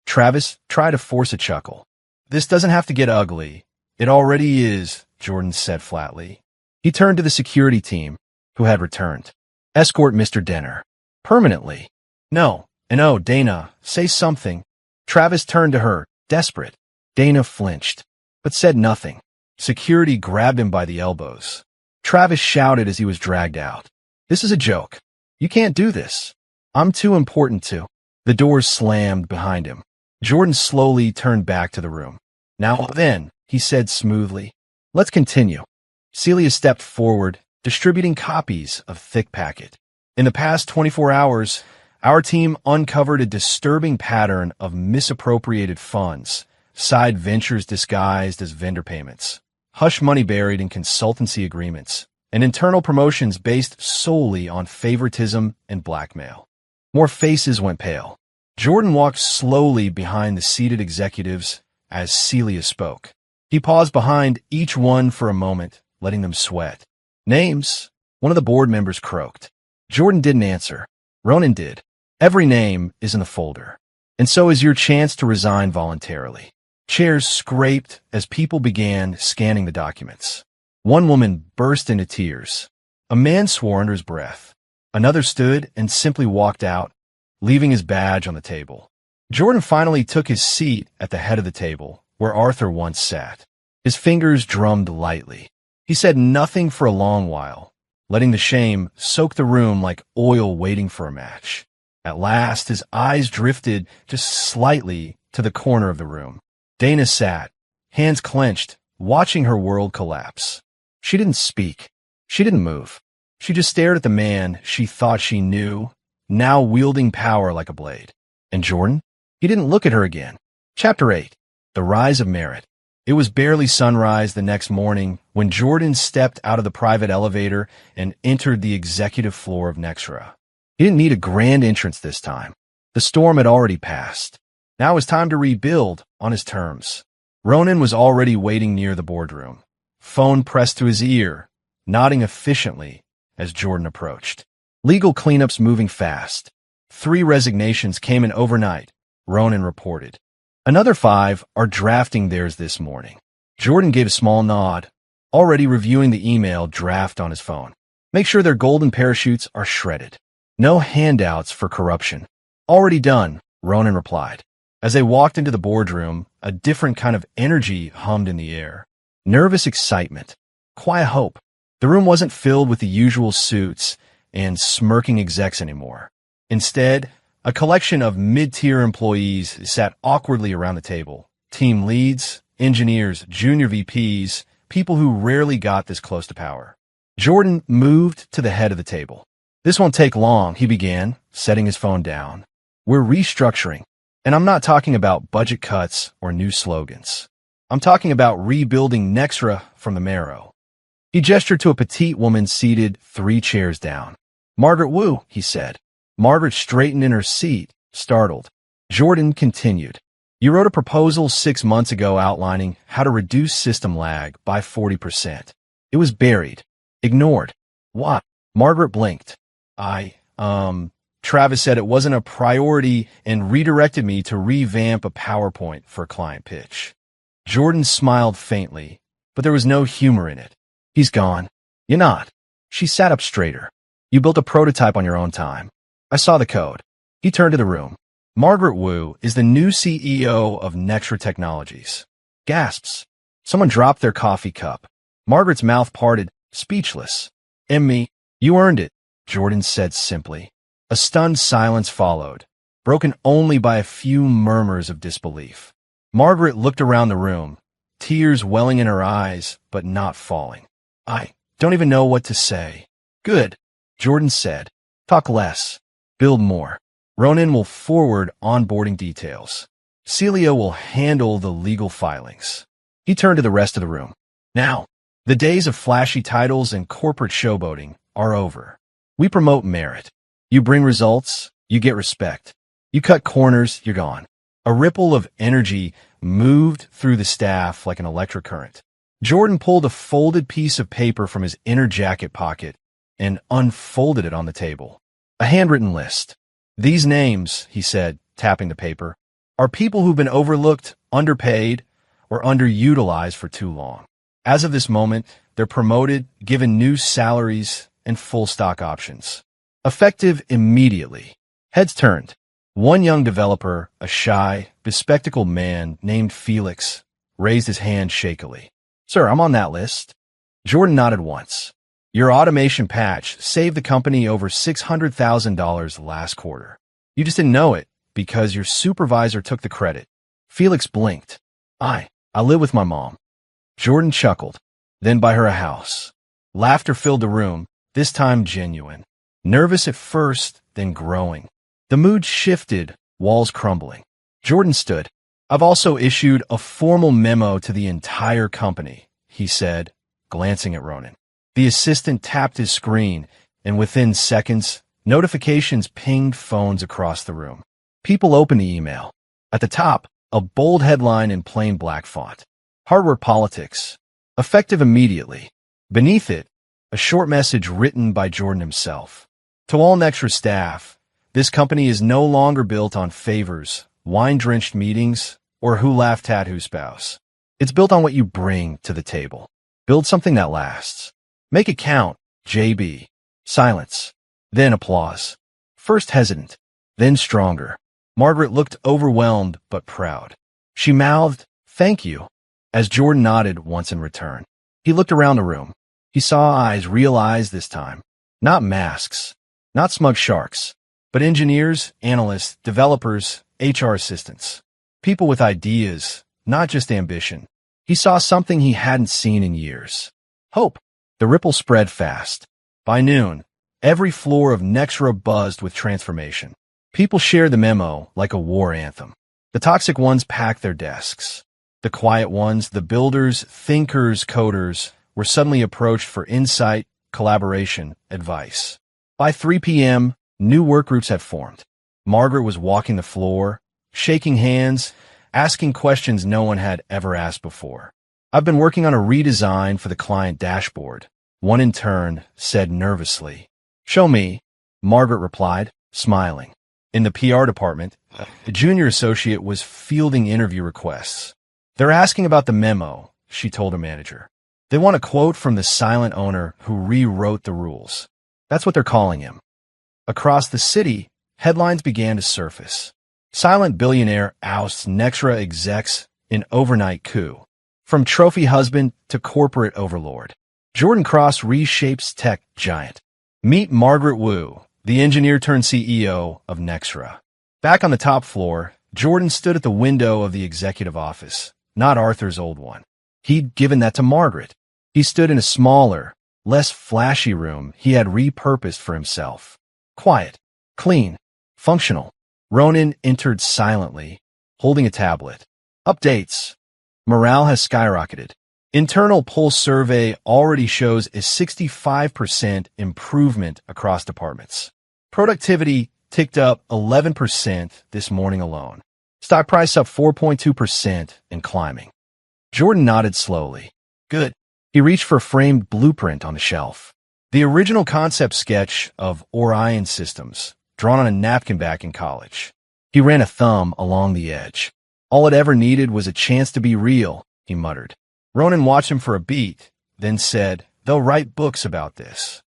Travis tried to force a chuckle. This doesn't have to get ugly. It already is, Jordan said flatly. He turned to the security team, who had returned. Escort Mr. Denner. Permanently. No, Dana, say something. Travis turned to her, desperate. Dana flinched, but said nothing. Security grabbed him by the elbows. Travis shouted as he was dragged out. This is a joke. You can't do this. I'm too important to. The doors slammed behind him. Jordan slowly turned back to the room. Now then, he said smoothly. Let's continue. Celia stepped forward, distributing copies of Thick Packet. In the past 24 hours, our team uncovered a disturbing pattern of misappropriated funds, side ventures disguised as vendor payments, hush money buried in consultancy agreements, and internal promotions based solely on favoritism and blackmail. More faces went pale. Jordan walked slowly behind the seated executives as Celia spoke. He paused behind each one for a moment, letting them sweat. Names? One of the board members croaked. Jordan didn't answer. Ronan did. Every name is in the folder. And so is your chance to resign voluntarily. Chairs scraped as people began scanning the documents. One woman burst into tears. A man swore under his breath. Another stood and simply walked out, leaving his badge on the table. Jordan finally took his seat at the head of the table, where Arthur once sat. His fingers drummed lightly. He said nothing for a long while, letting the shame soak the room like oil waiting for a match. At last, his eyes drifted just slightly to the corner of the room. Dana sat, hands clenched, watching her world collapse. She didn't speak. She didn't move. She just stared at the man she thought she knew, now wielding power like a blade. And Jordan? He didn't look at her again. Chapter 8. The Rise of Merit. It was barely sunrise the next morning when Jordan stepped out of the private elevator and entered the executive floor of Nextra. He didn't need a grand entrance this time. The storm had already passed. Now it was time to rebuild on his terms. Ronan was already waiting near the boardroom, phone pressed to his ear, nodding efficiently as Jordan approached. Legal cleanups moving fast. 3 resignations came in overnight, Ronan reported. Another 5 are drafting theirs this morning. Jordan gave a small nod, already reviewing the email draft on his phone. Make sure their golden parachutes are shredded. No handouts for corruption. Already done, Ronan replied. As they walked into the boardroom, a different kind of energy hummed in the air. Nervous excitement. Quiet hope. The room wasn't filled with the usual suits and smirking execs anymore. Instead, a collection of mid-tier employees sat awkwardly around the table. Team leads, engineers, junior VPs, people who rarely got this close to power. Jordan moved to the head of the table. This won't take long, he began, setting his phone down. We're restructuring. And I'm not talking about budget cuts or new slogans. I'm talking about rebuilding Nextra from the marrow. He gestured to a petite woman seated 3 chairs down. Margaret Wu, he said. Margaret straightened in her seat, startled. Jordan continued. You wrote a proposal 6 months ago outlining how to reduce system lag by 40%. It was buried. Ignored. What? Margaret blinked. Travis said it wasn't a priority and redirected me to revamp a PowerPoint for a client pitch. Jordan smiled faintly, but there was no humor in it. He's gone. You're not. She sat up straighter. You built a prototype on your own time. I saw the code. He turned to the room. Margaret Wu is the new CEO of Nextra Technologies. Gasps. Someone dropped their coffee cup. Margaret's mouth parted, speechless. Me, you earned it, Jordan said simply. A stunned silence followed, broken only by a few murmurs of disbelief. Margaret looked around the room, tears welling in her eyes, but not falling. I don't even know what to say. Good, Jordan said. Talk less. Build more. Ronan will forward onboarding details. Celia will handle the legal filings. He turned to the rest of the room. Now, the days of flashy titles and corporate showboating are over. We promote merit. You bring results, you get respect. You cut corners, you're gone. A ripple of energy moved through the staff like an electric current. Jordan pulled a folded piece of paper from his inner jacket pocket and unfolded it on the table. A handwritten list. These names, he said, tapping the paper, are people who've been overlooked, underpaid, or underutilized for too long. As of this moment, they're promoted, given new salaries, and full stock options. Effective immediately. Heads turned. One young developer, a shy, bespectacled man named Felix, raised his hand shakily. Sir, I'm on that list. Jordan nodded once. Your automation patch saved the company over $600,000 last quarter. You just didn't know it because your supervisor took the credit. Felix blinked. I live with my mom. Jordan chuckled. Then buy her a house. Laughter filled the room, this time genuine. Nervous at first, then growing. The mood shifted, walls crumbling. Jordan stood. I've also issued a formal memo to the entire company, he said, glancing at Ronan. The assistant tapped his screen, and within seconds, notifications pinged phones across the room. People opened the email. At the top, a bold headline in plain black font. Hardware politics. Effective immediately. Beneath it, a short message written by Jordan himself. To all Nextra staff, this company is no longer built on favors, wine-drenched meetings, or who laughed at whose spouse. It's built on what you bring to the table. Build something that lasts. Make it count, JB. Silence. Then applause. First hesitant, then stronger. Margaret looked overwhelmed but proud. She mouthed, "Thank you," as Jordan nodded once in return. He looked around the room. He saw eyes, real eyes this time. Not masks, not smug sharks, but engineers, analysts, developers, HR assistants. People with ideas, not just ambition. He saw something he hadn't seen in years. Hope. The ripple spread fast. By noon, every floor of Nextra buzzed with transformation. People shared the memo like a war anthem. The toxic ones packed their desks. The quiet ones, the builders, thinkers, coders, were suddenly approached for insight, collaboration, advice. By 3 p.m., new work groups had formed. Margaret was walking the floor, shaking hands, asking questions no one had ever asked before. I've been working on a redesign for the client dashboard, one intern said nervously. Show me, Margaret replied, smiling. In the PR department, the junior associate was fielding interview requests. They're asking about the memo, she told her manager. They want a quote from the silent owner who rewrote the rules. That's what they're calling him. Across the city, headlines began to surface. Silent billionaire ousts Nextra execs in overnight coup. From trophy husband to corporate overlord. Jordan Cross reshapes tech giant. Meet Margaret Wu, the engineer turned CEO of Nextra. Back on the top floor, Jordan stood at the window of the executive office, not Arthur's old one. He'd given that to Margaret. He stood in a smaller, less flashy room he had repurposed for himself. Quiet, clean, functional. Ronan entered silently, holding a tablet. Updates. Morale has skyrocketed. Internal pulse survey already shows a 65% improvement across departments. Productivity ticked up 11% this morning alone. Stock price up 4.2% and climbing. Jordan nodded slowly. Good. He reached for a framed blueprint on the shelf. The original concept sketch of Orion Systems, drawn on a napkin back in college. He ran a thumb along the edge. All it ever needed was a chance to be real, he muttered. Ronan watched him for a beat, then said, they'll write books about this.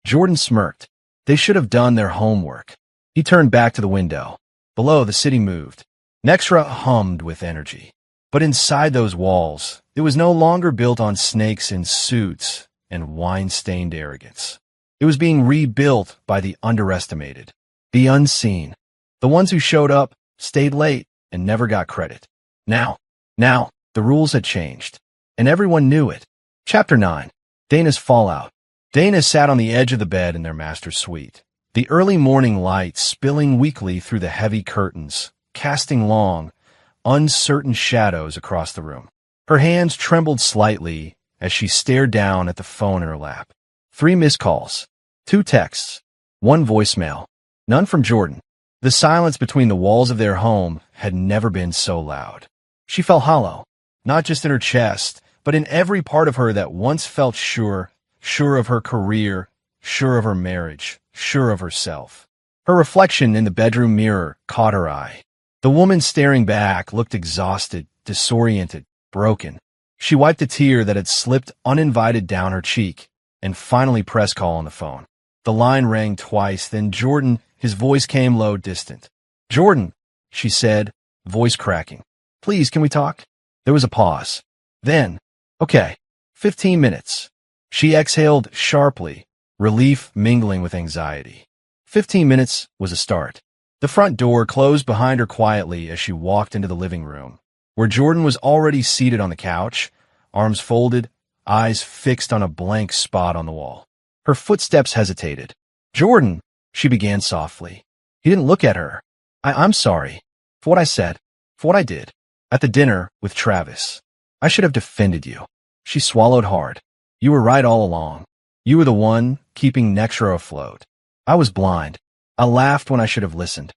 Jordan smirked. They should have done their homework. He turned back to the window. Below, the city moved. Nextra hummed with energy. But inside those walls, it was no longer built on snakes in suits and wine-stained arrogance. It was being rebuilt by the underestimated, the unseen, the ones who showed up, stayed late, and never got credit. Now, the rules had changed, and everyone knew it. Chapter 9. Dana's Fallout. Dana sat on the edge of the bed in their master's suite, the early morning light spilling weakly through the heavy curtains, casting long, uncertain shadows across the room. Her hands trembled slightly as she stared down at the phone in her lap. 3 missed calls, 2 texts, 1 voicemail, none from Jordan. The silence between the walls of their home had never been so loud. She felt hollow, not just in her chest, but in every part of her that once felt sure of her career, sure of her marriage, sure of herself. Her reflection in the bedroom mirror caught her eye. The woman staring back looked exhausted, disoriented, broken. She wiped a tear that had slipped uninvited down her cheek and finally pressed call on the phone. The line rang twice, then Jordan, his voice came low, distant. "Jordan," she said, voice cracking. "Please, can we talk?" There was a pause. Then, "Okay, 15 minutes." She exhaled sharply, relief mingling with anxiety. 15 minutes was a start. The front door closed behind her quietly as she walked into the living room, where Jordan was already seated on the couch, arms folded, eyes fixed on a blank spot on the wall. Her footsteps hesitated. "Jordan," she began softly. He didn't look at her. I'm sorry. For what I said. For what I did. At the dinner with Travis. I should have defended you." She swallowed hard. "You were right all along. You were the one keeping Nextro afloat. I was blind. I laughed when I should have listened."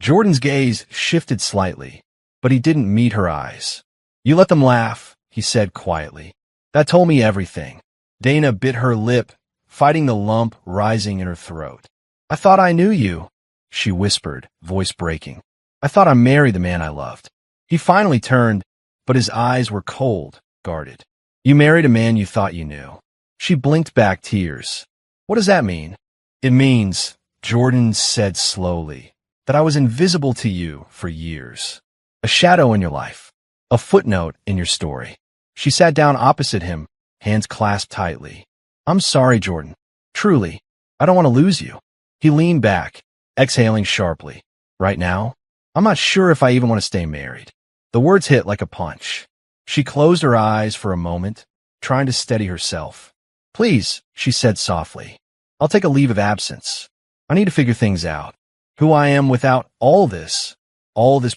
Jordan's gaze shifted slightly, but he didn't meet her eyes. "You let them laugh," he said quietly. "That told me everything." Dana bit her lip, fighting the lump rising in her throat. "I thought I knew you," she whispered, voice breaking. "I thought I married the man I loved." He finally turned, but his eyes were cold, guarded. "You married a man you thought you knew." She blinked back tears. "What does that mean?" "It means," Jordan said slowly, "that I was invisible to you for years. A shadow in your life. A footnote in your story." She sat down opposite him, hands clasped tightly. "I'm sorry, Jordan. Truly, I don't want to lose you." He leaned back, exhaling sharply. "Right now, I'm not sure if I even want to stay married." The words hit like a punch. She closed her eyes for a moment, trying to steady herself. "Please," she said softly. "I'll take a leave of absence. I need to figure things out. Who I am without all this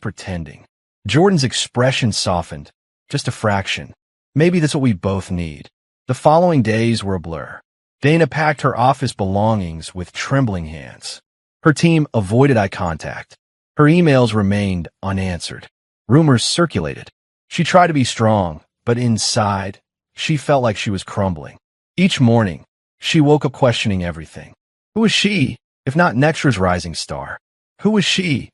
pretending." Jordan's expression softened, just a fraction. Maybe that's what we both need. The following days were a blur. Dana packed her office belongings with trembling hands. Her team avoided eye contact. Her emails remained unanswered. Rumors circulated. She tried to be strong, but inside, she felt like she was crumbling. Each morning, she woke up questioning everything. Who was she, if not Nextra's rising star? Who was she,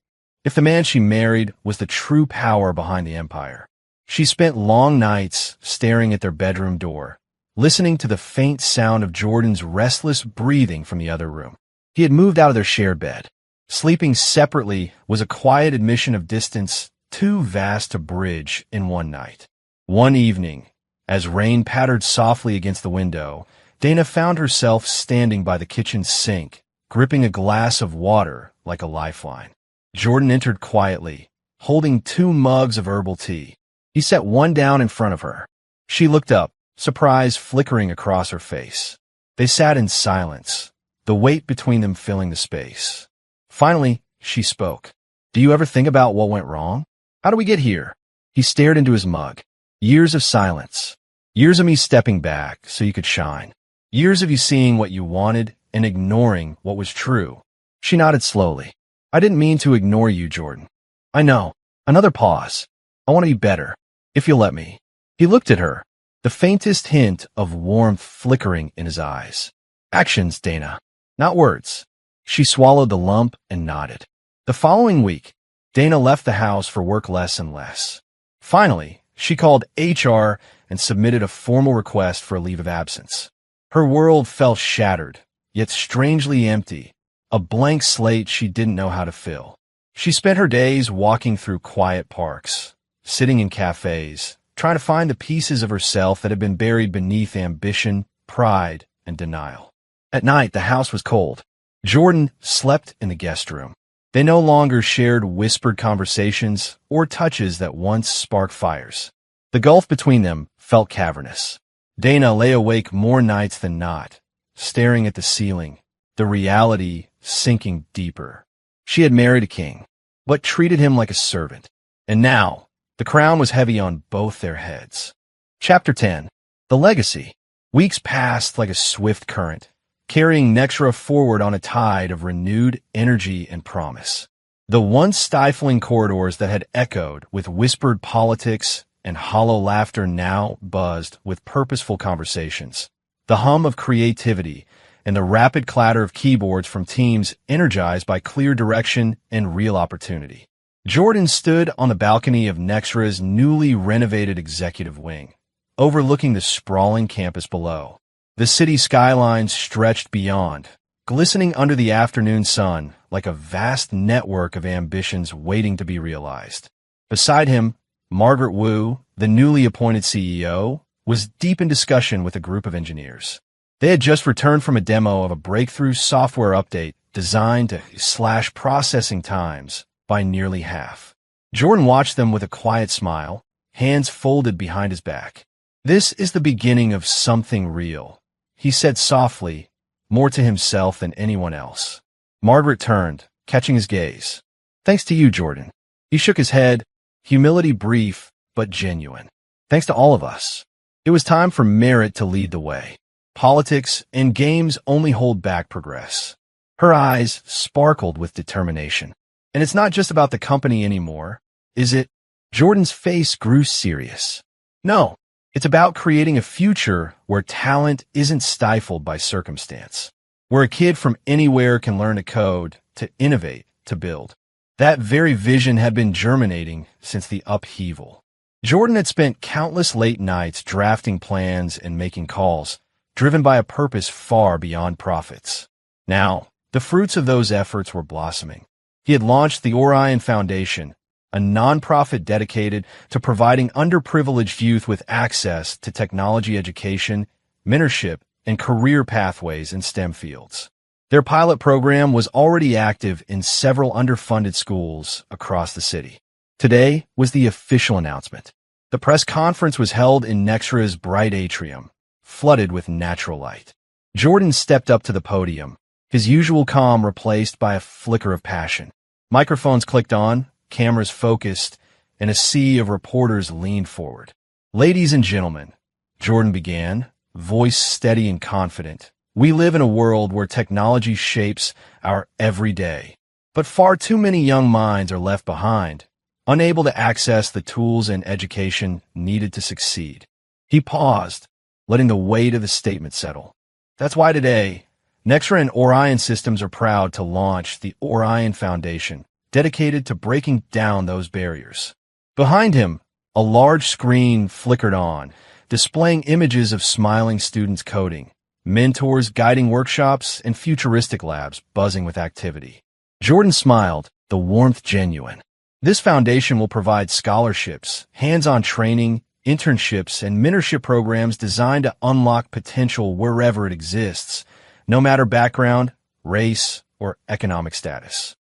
if the man she married was the true power behind the empire? She spent long nights staring at their bedroom door, listening to the faint sound of Jordan's restless breathing from the other room. He had moved out of their shared bed. Sleeping separately was a quiet admission of distance too vast to bridge in one night. One evening, as rain pattered softly against the window, Dana found herself standing by the kitchen sink, gripping a glass of water like a lifeline. Jordan entered quietly, holding 2 mugs of herbal tea. He set one down in front of her. She looked up, surprise flickering across her face. They sat in silence, the weight between them filling the space. Finally, she spoke. "Do you ever think about what went wrong? How do we get here?" He stared into his mug. "Years of silence. Years of me stepping back so you could shine. Years of you seeing what you wanted and ignoring what was true." She nodded slowly. "I didn't mean to ignore you, Jordan. I know." Another pause. "I want to be better, if you'll let me." He looked at her, the faintest hint of warmth flickering in his eyes. "Actions, Dana, not words." She swallowed the lump and nodded. The following week, Dana left the house for work less and less. Finally, she called HR and submitted a formal request for a leave of absence. Her world felt shattered, yet strangely empty, a blank slate she didn't know how to fill. She spent her days walking through quiet parks, sitting in cafes, trying to find the pieces of herself that had been buried beneath ambition, pride, and denial. At night, the house was cold. Jordan slept in the guest room. They no longer shared whispered conversations or touches that once sparked fires. The gulf between them felt cavernous. Dana lay awake more nights than not, staring at the ceiling, the reality sinking deeper. She had married a king, but treated him like a servant. And now, the crown was heavy on both their heads. Chapter 10. The Legacy. Weeks passed like a swift current, carrying Nextra forward on a tide of renewed energy and promise. The once stifling corridors that had echoed with whispered politics and hollow laughter now buzzed with purposeful conversations. The hum of creativity and the rapid clatter of keyboards from teams energized by clear direction and real opportunity. Jordan stood on the balcony of Nexra's newly renovated executive wing, overlooking the sprawling campus below. The city skyline stretched beyond, glistening under the afternoon sun like a vast network of ambitions waiting to be realized. Beside him, Margaret Wu, the newly appointed CEO, was deep in discussion with a group of engineers. They had just returned from a demo of a breakthrough software update designed to slash processing times by nearly half. Jordan watched them with a quiet smile, hands folded behind his back. "This is the beginning of something real," he said softly, more to himself than anyone else. Margaret turned, catching his gaze. "Thanks to you, Jordan." He shook his head, humility brief but genuine. "Thanks to all of us." It was time for merit to lead the way. Politics and games only hold back progress. Her eyes sparkled with determination. "And it's not just about the company anymore, is it?" Jordan's face grew serious. "No, it's about creating a future where talent isn't stifled by circumstance, where a kid from anywhere can learn to code, to innovate, to build." That very vision had been germinating since the upheaval. Jordan had spent countless late nights drafting plans and making calls, driven by a purpose far beyond profits. Now, the fruits of those efforts were blossoming. He had launched the Orion Foundation, a nonprofit dedicated to providing underprivileged youth with access to technology education, mentorship, and career pathways in STEM fields. Their pilot program was already active in several underfunded schools across the city. Today was the official announcement. The press conference was held in Nexra's bright atrium, flooded with natural light. Jordan stepped up to the podium, his usual calm replaced by a flicker of passion. Microphones clicked on, cameras focused, and a sea of reporters leaned forward. "Ladies and gentlemen," Jordan began, voice steady and confident, "we live in a world where technology shapes our everyday. But far too many young minds are left behind, unable to access the tools and education needed to succeed." He paused, letting the weight of the statement settle. "That's why today, Nexra and Orion Systems are proud to launch the Orion Foundation, dedicated to breaking down those barriers." Behind him, a large screen flickered on, displaying images of smiling students coding, mentors guiding workshops, and futuristic labs buzzing with activity. Jordan smiled, the warmth genuine. This foundation will provide scholarships, hands-on training, internships, and mentorship programs designed to unlock potential wherever it exists, no matter background, race, or economic status.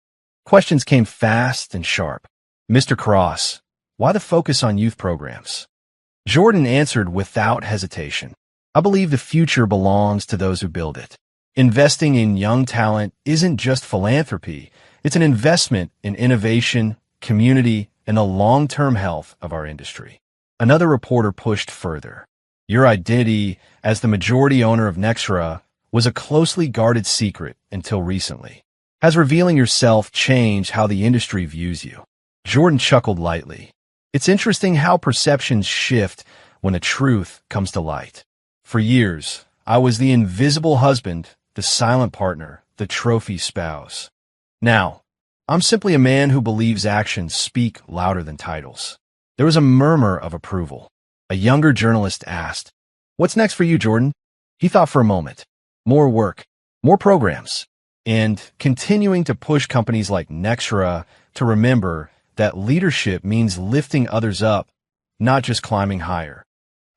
Questions came fast and sharp. "Mr. Cross, why the focus on youth programs?" Jordan answered without hesitation. "I believe the future belongs to those who build it. Investing in young talent isn't just philanthropy, it's an investment in innovation, community, and the long-term health of our industry." Another reporter pushed further. "Your identity as the majority owner of Nexra was a closely guarded secret until recently. Has revealing yourself changed how the industry views you?" Jordan chuckled lightly. "It's interesting how perceptions shift when the truth comes to light. For years, I was the invisible husband, the silent partner, the trophy spouse. Now, I'm simply a man who believes actions speak louder than titles." There was a murmur of approval. A younger journalist asked, "What's next for you, Jordan?" He thought for a moment. "More work, more programs, and continuing to push companies like Nexra to remember that leadership means lifting others up, not just climbing higher."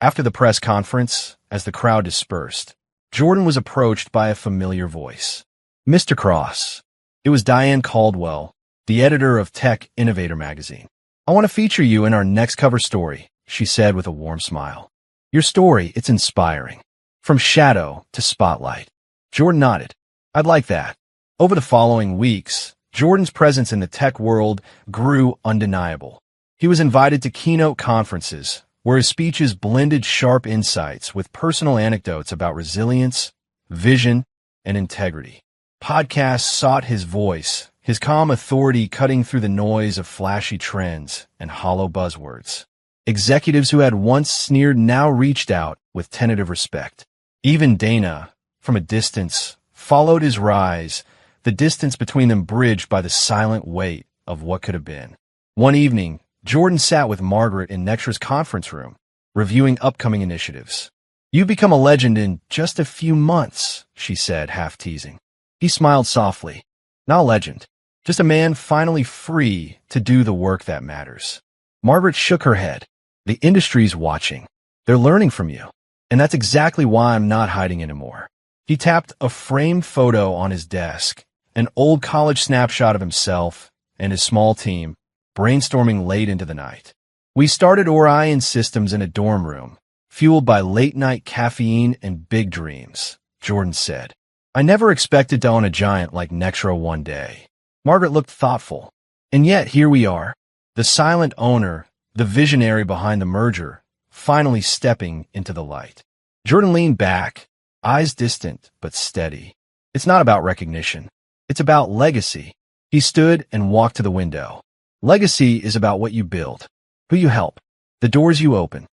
After the press conference, as the crowd dispersed, Jordan was approached by a familiar voice. "Mr. Cross." It was Diane Caldwell, the editor of Tech Innovator magazine. "I want to feature you in our next cover story," she said with a warm smile. "Your story, it's inspiring. From shadow to spotlight." Jordan nodded. "I'd like that." Over the following weeks, Jordan's presence in the tech world grew undeniable. He was invited to keynote conferences, where his speeches blended sharp insights with personal anecdotes about resilience, vision, and integrity. Podcasts sought his voice, his calm authority cutting through the noise of flashy trends and hollow buzzwords. Executives who had once sneered now reached out with tentative respect. Even Dana, from a distance, followed his rise, the distance between them bridged by the silent weight of what could have been. One evening, Jordan sat with Margaret in Nextra's conference room, reviewing upcoming initiatives. "You've become a legend in just a few months," she said, half teasing. He smiled softly. "Not a legend, just a man finally free to do the work that matters." Margaret shook her head. "The industry's watching. They're learning from you. And that's exactly why I'm not hiding anymore." He tapped a framed photo on his desk, an old college snapshot of himself and his small team, brainstorming late into the night. "We started Orion Systems in a dorm room, fueled by late-night caffeine and big dreams," Jordan said. "I never expected to own a giant like Nextra one day." Margaret looked thoughtful. "And yet here we are, the silent owner, the visionary behind the merger, finally stepping into the light." Jordan leaned back, eyes distant but steady. "It's not about recognition. It's about legacy." He stood and walked to the window. "Legacy is about what you build, who you help, the doors you open."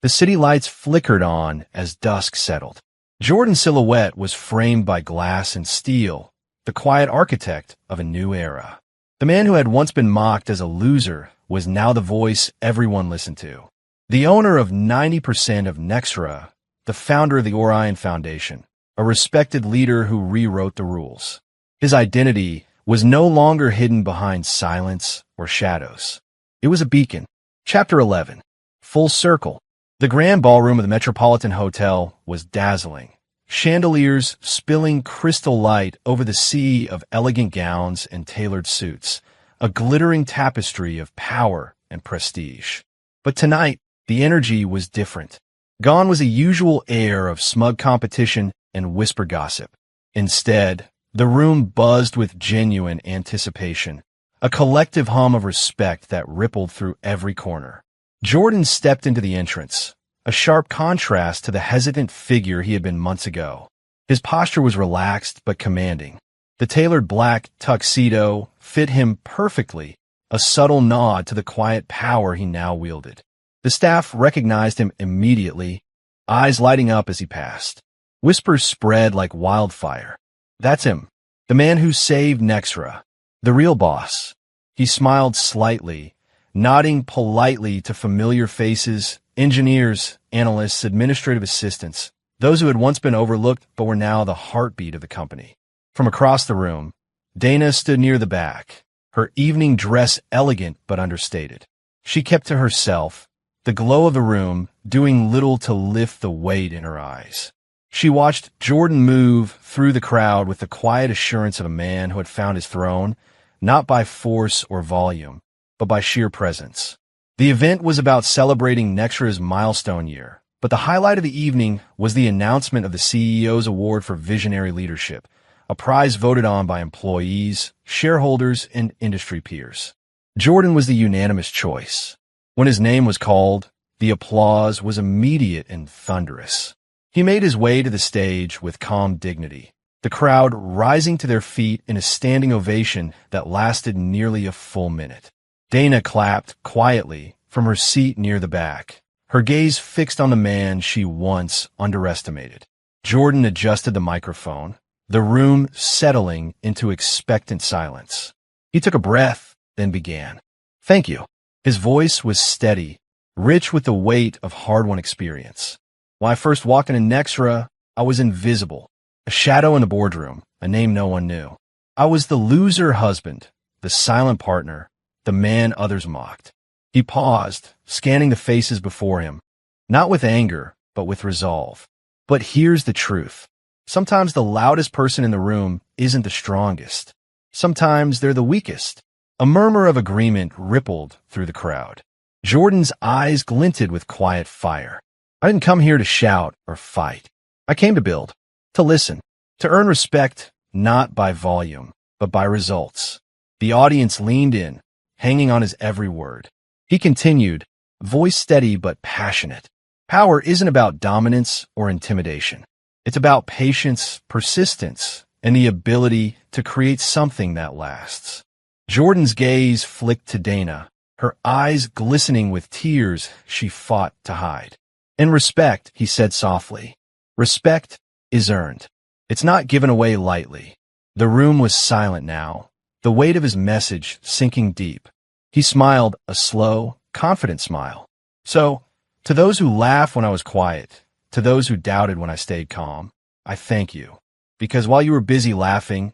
The city lights flickered on as dusk settled. Jordan's silhouette was framed by glass and steel, the quiet architect of a new era. The man who had once been mocked as a loser was now the voice everyone listened to. The owner of 90% of Nextra, the founder of the Orion Foundation, a respected leader who rewrote the rules. His identity was no longer hidden behind silence or shadows. It was a beacon. Chapter 11. Full Circle. The grand ballroom of the Metropolitan Hotel was dazzling. Chandeliers spilling crystal light over the sea of elegant gowns and tailored suits, a glittering tapestry of power and prestige. But tonight, the energy was different. Gone was a usual air of smug competition and whisper gossip. Instead, the room buzzed with genuine anticipation, a collective hum of respect that rippled through every corner. Jordan stepped into the entrance, a sharp contrast to the hesitant figure he had been months ago. His posture was relaxed but commanding. The tailored black tuxedo fit him perfectly, a subtle nod to the quiet power he now wielded. The staff recognized him immediately, eyes lighting up as he passed. Whispers spread like wildfire. "That's him, the man who saved Nextra, the real boss." He smiled slightly, nodding politely to familiar faces, engineers, analysts, administrative assistants, those who had once been overlooked but were now the heartbeat of the company. From across the room, Dana stood near the back, her evening dress elegant but understated. She kept to herself, the glow of the room doing little to lift the weight in her eyes. She watched Jordan move through the crowd with the quiet assurance of a man who had found his throne, not by force or volume, but by sheer presence. The event was about celebrating Nextra's milestone year, but the highlight of the evening was the announcement of the CEO's Award for Visionary Leadership, a prize voted on by employees, shareholders, and industry peers. Jordan was the unanimous choice. When his name was called, the applause was immediate and thunderous. He made his way to the stage with calm dignity, the crowd rising to their feet in a standing ovation that lasted nearly a full minute. Dana clapped quietly from her seat near the back, her gaze fixed on the man she once underestimated. Jordan adjusted the microphone, the room settling into expectant silence. He took a breath, then began. "Thank you." His voice was steady, rich with the weight of hard-won experience. "When I first walked into Nextra, I was invisible, a shadow in the boardroom, a name no one knew. I was the loser husband, the silent partner, the man others mocked." He paused, scanning the faces before him, not with anger, but with resolve. But here's the truth. Sometimes the loudest person in the room isn't the strongest. Sometimes they're the weakest. A murmur of agreement rippled through the crowd. Jordan's eyes glinted with quiet fire. "I didn't come here to shout or fight. I came to build, to listen, to earn respect, not by volume, but by results." The audience leaned in, hanging on his every word. He continued, voice steady but passionate. "Power isn't about dominance or intimidation. It's about patience, persistence, and the ability to create something that lasts. Jordan's gaze flicked to Dana, her eyes glistening with tears she fought to hide. "And respect," he said softly. "Respect is earned. It's not given away lightly." The room was silent now, the weight of his message sinking deep. He smiled, a slow, confident smile. "So, to those who laughed when I was quiet, to those who doubted when I stayed calm, I thank you. Because while you were busy laughing,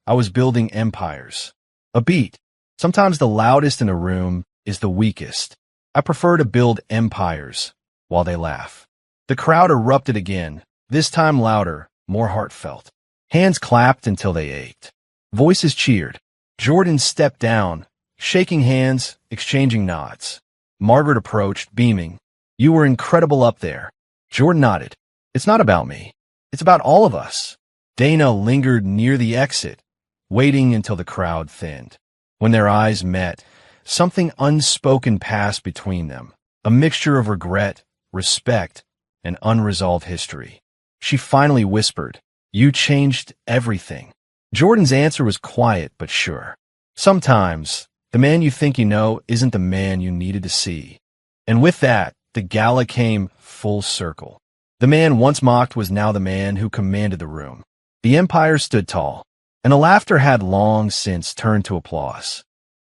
I was building empires. A beat. Sometimes the loudest in a room is the weakest. I prefer to build empires while they laugh." The crowd erupted again, this time louder, more heartfelt. Hands clapped until they ached. Voices cheered. Jordan stepped down, shaking hands, exchanging nods. Margaret approached, beaming. "You were incredible up there." Jordan nodded. "It's not about me. It's about all of us." Dana lingered near the exit, waiting until the crowd thinned. When their eyes met, something unspoken passed between them, a mixture of regret, respect, and unresolved history. She finally whispered, "You changed everything." Jordan's answer was quiet but sure. "Sometimes, the man you think you know isn't the man you needed to see." And with that, the gala came full circle. The man once mocked was now the man who commanded the room. The empire stood tall, and the laughter had long since turned to applause.